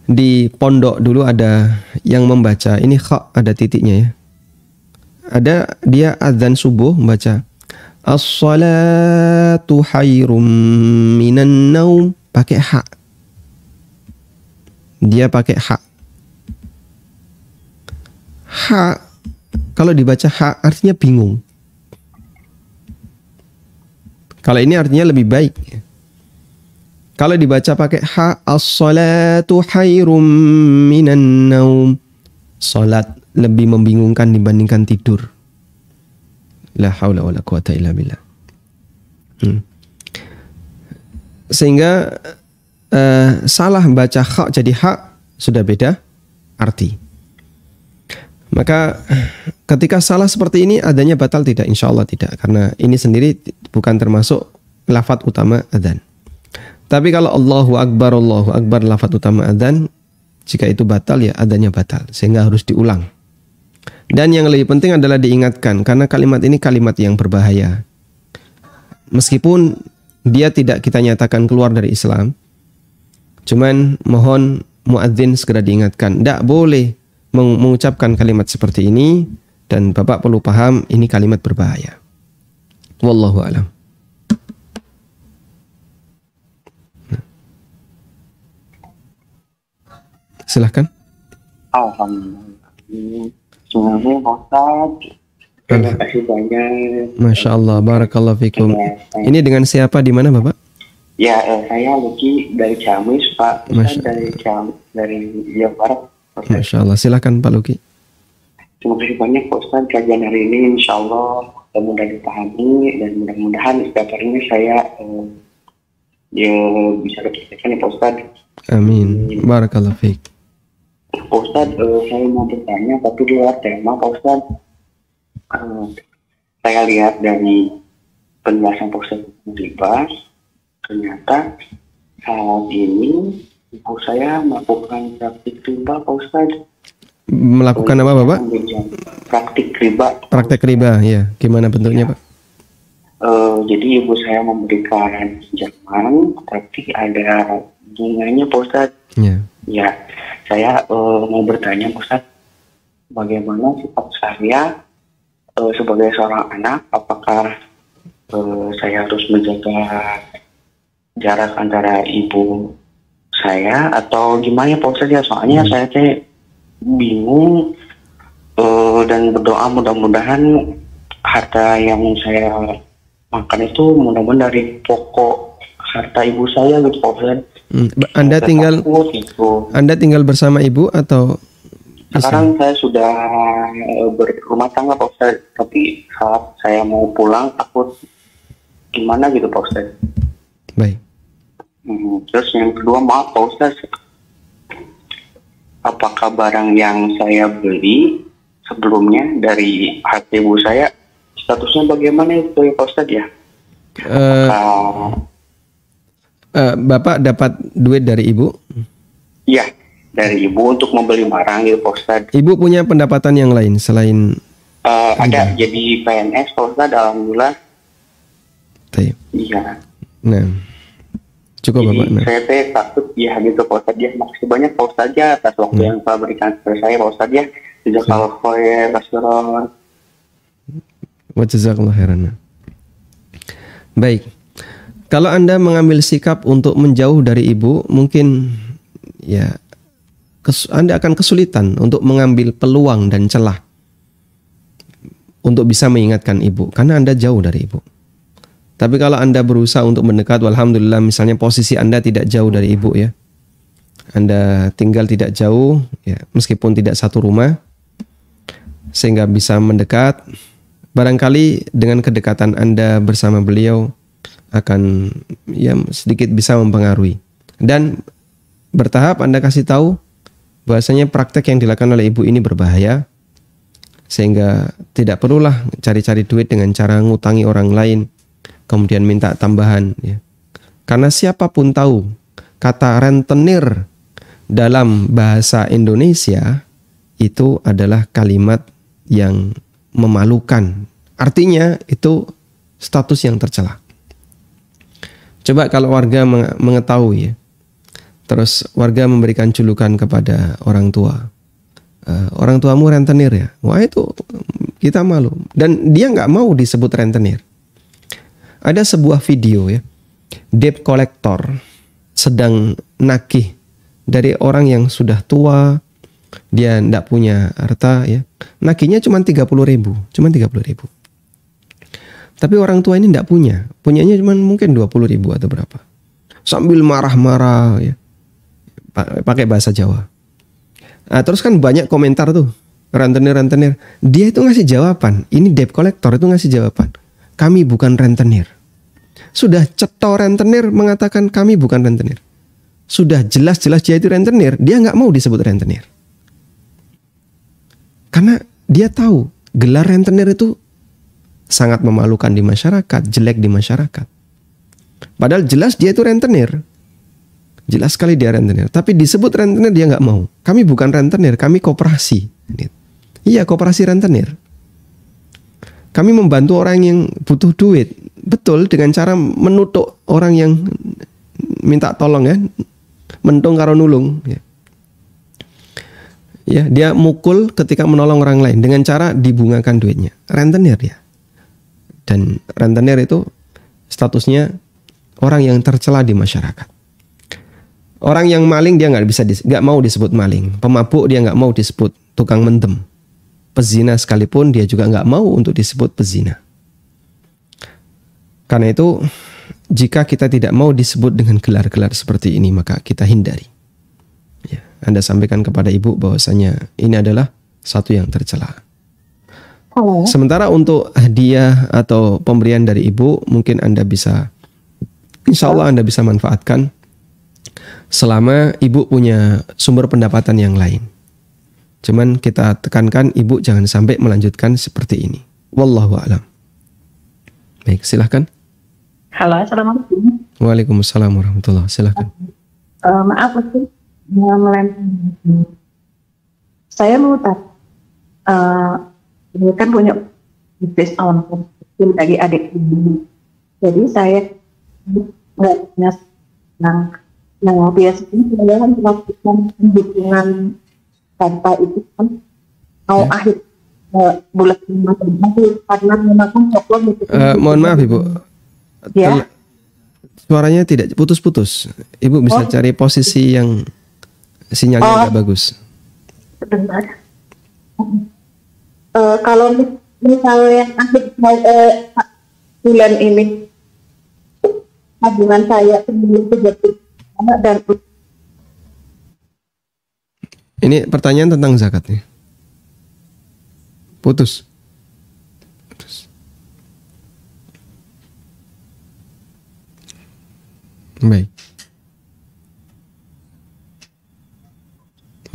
Di pondok dulu ada yang membaca, ini kha ada titiknya ya. Ada dia azan subuh membaca as-salatu khairum minan naum pakai ha. Dia pakai ha. Ha kalau dibaca ha artinya bingung. Kalau ini artinya lebih baik. Kalau dibaca pakai ha, as-salatu khairum minan naum. Salat lebih membingungkan dibandingkan tidur. La haula wala quwata illa billah. Sehingga salah baca ha jadi ha sudah beda arti. Maka ketika salah seperti ini adanya batal tidak? Insya Allah tidak. Karena ini sendiri bukan termasuk lafaz utama adzan. Tapi kalau Allahu Akbar lafaz utama adzan, jika itu batal ya adzannya batal. Sehingga harus diulang. Dan yang lebih penting adalah diingatkan. Karena kalimat ini kalimat yang berbahaya. Meskipun dia tidak kita nyatakan keluar dari Islam. Cuman mohon muadzin segera diingatkan, tidak boleh mengucapkan kalimat seperti ini, dan Bapak perlu paham ini kalimat berbahaya. Wallahu a'lam. Silahkan. Alhamdulillah. Semuanya Ustaz. Terima kasih banyak. Masya Allah, barakallahu fikum. Ini dengan siapa, di mana Bapak? Ya, saya Luki dari Ciamis, Pak. Dari Jawa Barat. Masya Allah, silakan Pak Luki. Terima kasih banyak Pak Ustaz. Kajian hari ini insya Allah mudah dipahami, dan mudah-mudahan setiap harinya saya bisa dipraktikkan ya Pak Ustaz. Amin. Barakallahu fiik. Pak Ustaz, saya mau bertanya tapi di luar tema Pak Ustaz. Saya lihat dari penjelasan Pak Ustaz riba, ternyata saat ini ibu saya melakukan praktik riba Pak Ustaz. Melakukan apa Bapak? Praktik riba. Praktek riba, ya. Gimana bentuknya Pak? Jadi ibu saya memberikan pinjaman, tapi ada bunganya Pak Ustaz. Ya. Ya, saya mau bertanya Pak Ustaz, bagaimana sifat saya sebagai seorang anak, apakah saya harus menjaga jarak antara ibu saya atau gimana Pak Ustaz ya? Soalnya saya bingung dan berdoa mudah-mudahan harta yang saya makan itu mudah-mudahan dari pokok harta ibu saya gitu Pak Ustaz. Anda tinggal bersama ibu atau? Sekarang saya sudah berumah tangga Pak Ustaz, tapi saat saya mau pulang takut gimana gitu Pak Ustaz. Baik. Terus yang kedua, maaf Pak Ustaz, apakah barang yang saya beli sebelumnya dari hati ibu saya statusnya bagaimana itu ya Pak Ustaz ya? Bapak dapat duit dari ibu? Iya, dari ibu untuk membeli barang gitu Pak Ustaz. Ibu punya pendapatan yang lain selain? Ada, jadi PNS Pak Ustaz, alhamdulillah. Iya. Nah, cukup jadi, Bapak. Nah. Saya takut ya gitu Pak Ustaz ya. Makasih banyak Pak Ustaz ya atas waktu yang Pak berikan kepada saya Pak Ustaz ya. Jazakallahu khair, kasron. Wa jazakallahu khairan. Baik. Kalau Anda mengambil sikap untuk menjauh dari ibu, mungkin ya Anda akan kesulitan untuk mengambil peluang dan celah untuk bisa mengingatkan ibu, karena Anda jauh dari ibu. Tapi kalau Anda berusaha untuk mendekat, alhamdulillah misalnya posisi Anda tidak jauh dari ibu ya. Anda tinggal tidak jauh ya, meskipun tidak satu rumah, sehingga bisa mendekat. Barangkali dengan kedekatan Anda bersama beliau akan ya sedikit bisa mempengaruhi. Dan bertahap Anda kasih tahu bahwasanya praktek yang dilakukan oleh ibu ini berbahaya, sehingga tidak perlulah cari-cari duit dengan cara ngutangi orang lain kemudian minta tambahan ya. Karena siapapun tahu kata rentenir dalam bahasa Indonesia itu adalah kalimat yang memalukan. Artinya itu status yang tercela. Coba kalau warga mengetahui ya, terus warga memberikan julukan kepada orang tua, orang tuamu rentenir ya, wah itu kita malu. Dan dia nggak mau disebut rentenir. Ada sebuah video ya, debt collector sedang nagih dari orang yang sudah tua, dia nggak punya harta ya, nagihnya cuma 30.000, cuma 30.000. Tapi orang tua ini tidak punya, punyanya cuma mungkin 20.000 atau berapa. Sambil marah-marah ya, pakai bahasa Jawa. Nah, terus kan banyak komentar tuh, rentenir. Dia itu ngasih jawaban, ini debt collector itu ngasih jawaban, kami bukan rentenir. Sudah ceto rentenir mengatakan kami bukan rentenir. Sudah jelas-jelas dia itu rentenir, dia nggak mau disebut rentenir. Karena dia tahu gelar rentenir itu sangat memalukan di masyarakat, jelek di masyarakat. Padahal jelas dia itu rentenir. Jelas sekali dia rentenir. Tapi disebut rentenir dia nggak mau. Kami bukan rentenir, kami koperasi. Iya, koperasi rentenir. Kami membantu orang yang butuh duit. betul dengan cara menutuk orang yang minta tolong ya, mentung karo nulung ya. Ya, dia mukul ketika menolong orang lain dengan cara dibungakan duitnya. Rentenir dia. Dan rentenir itu statusnya orang yang tercela di masyarakat. Orang yang maling dia nggak mau disebut maling. Pemabuk dia nggak mau disebut tukang mendem. Pezina sekalipun dia juga nggak mau untuk disebut pezina. Karena itu jika kita tidak mau disebut dengan gelar-gelar seperti ini, maka kita hindari. Ya, Anda sampaikan kepada ibu bahwasanya ini adalah satu yang tercela. Sementara untuk hadiah atau pemberian dari ibu, mungkin Anda bisa, insya Allah Anda bisa manfaatkan selama ibu punya sumber pendapatan yang lain. Cuman kita tekankan ibu jangan sampai melanjutkan seperti ini. Wallahu a'lam. Baik, silahkan. Halo, assalamualaikum. Waalaikumsalam warahmatullahi wabarakatuh. Silahkan. Maaf, Ustaz. Saya mau tanya, ini kan punya bisnis online dari adik ini. Jadi saya nggak punya biasanya saya kan melakukan penghitungan tanpa itu kan mau akhir bulan karena memang coklat gitu. Mohon maaf Ibu. Ya. Suaranya tidak putus-putus. Ibu bisa cari posisi yang sinyalnya agak bagus. Sebentar. Kalau misalnya akhir bulan ini tabungan saya sebelum 30 dan ini pertanyaan tentang zakat nih. Putus. Baik.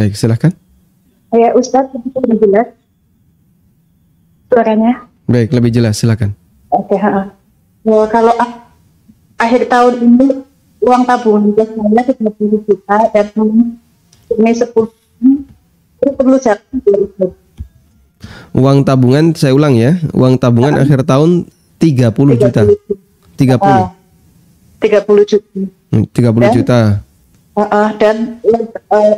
Baik, silahkan. Ya Ustadz, lebih jelas suaranya. Baik, lebih jelas, silakan. Oke, kalau akhir tahun ini uang tabungan saya 30 juta dan ini 10 itu perlu zakat. Uang tabungan, saya ulang ya, uang tabungan akhir tahun 30 juta. 30 juta. 30 juta. Dan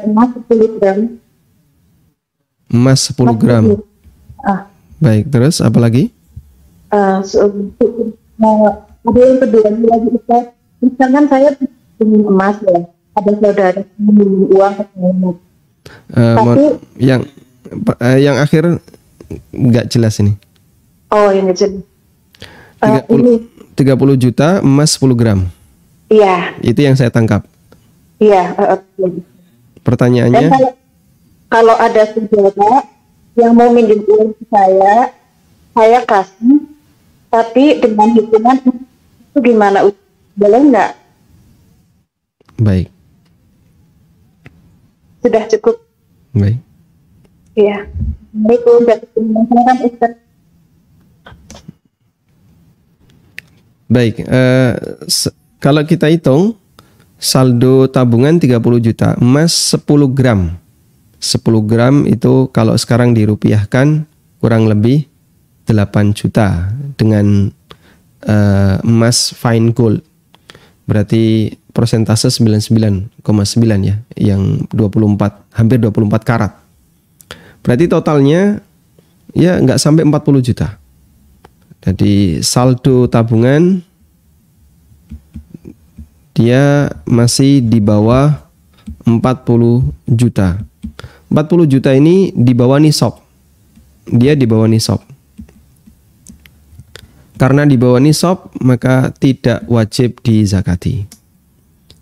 emas 10 gram. Emas 10 gram. Baik, terus apa lagi? Ada yang kedua lagi Ustaz. Misalkan saya punya emas ya, ada saudara minjem uang ke saya. Tapi yang akhir nggak jelas ini. Oh, yang jelas. 30 juta emas 10 gram. Iya. Itu yang saya tangkap. Iya. Pertanyaannya. Dan kalau ada saudara yang mau minjem uang ke saya kasih, tapi dengan hitungan itu gimana? Boleh nggak? Baik. Sudah cukup. Baik. Iya. Baik. Kalau kita hitung saldo tabungan 30 juta, emas 10 gram. 10 gram itu kalau sekarang dirupiahkan kurang lebih 8 juta dengan emas fine gold. Berarti persentase 99,9 ya, yang 24, hampir 24 karat. Berarti totalnya ya nggak sampai 40 juta. Jadi saldo tabungan dia masih di bawah 40 juta. 40 juta ini di bawah nisab. Dia di bawah nisab. Karena di bawah nisab maka tidak wajib dizakati.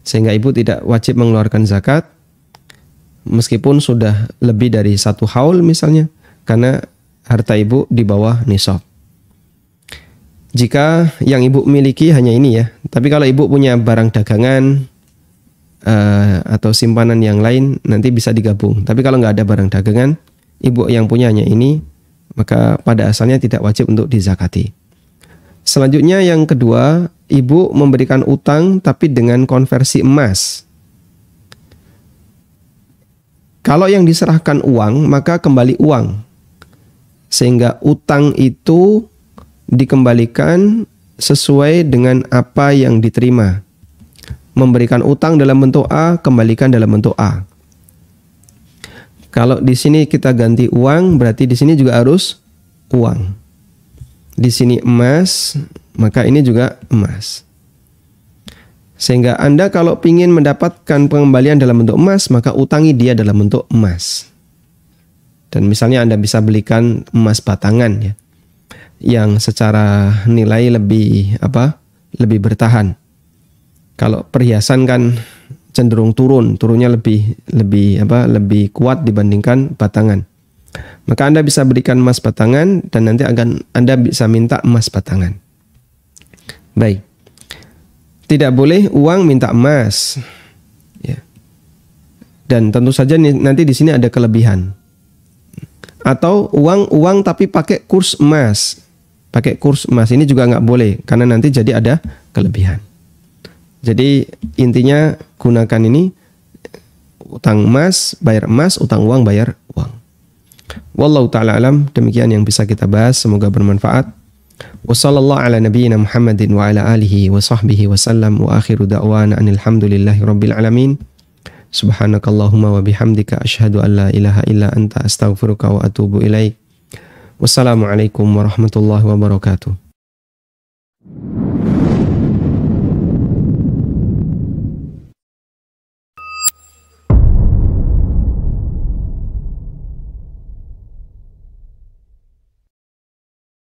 Sehingga ibu tidak wajib mengeluarkan zakat meskipun sudah lebih dari 1 haul misalnya, karena harta ibu di bawah nisab. Jika yang ibu miliki hanya ini ya, tapi kalau ibu punya barang dagangan atau simpanan yang lain nanti bisa digabung. Tapi kalau nggak ada barang dagangan, ibu yang punya hanya ini, maka pada asalnya tidak wajib untuk dizakati. Selanjutnya yang kedua, ibu memberikan utang tapi dengan konversi emas. Kalau yang diserahkan uang, maka kembali uang. Sehingga utang itu dikembalikan sesuai dengan apa yang diterima. Memberikan utang dalam bentuk A, kembalikan dalam bentuk A. Kalau di sini kita ganti uang, berarti di sini juga harus uang. Di sini emas, maka ini juga emas. Sehingga Anda kalau ingin mendapatkan pengembalian dalam bentuk emas, maka utangi dia dalam bentuk emas. Dan misalnya Anda bisa belikan emas batangan ya, yang secara nilai lebih bertahan. Kalau perhiasan kan cenderung turunnya lebih kuat dibandingkan batangan. Maka Anda bisa berikan emas batangan dan nanti Anda bisa minta emas batangan. Baik. Tidak boleh uang minta emas. Ya. Dan tentu saja nanti di sini ada kelebihan. Atau uang tapi pakai kurs emas. Pakai kurs emas ini juga nggak boleh karena nanti jadi ada kelebihan. Jadi intinya gunakan ini utang emas, bayar emas, utang uang, bayar uang. Wallahu ta'ala alam, demikian yang bisa kita bahas, semoga bermanfaat. Wassallallahu ala nabiyyina Muhammadin wa ala alihi wa sahbihi wa sallam wa akhiru da'wana anil hamdulillahi rabbil alamin. Subhanakallahumma wa bihamdika asyhadu an la ilaha illa anta astaghfiruka wa atubu ilaik. Wassalamualaikum warahmatullahi wabarakatuh.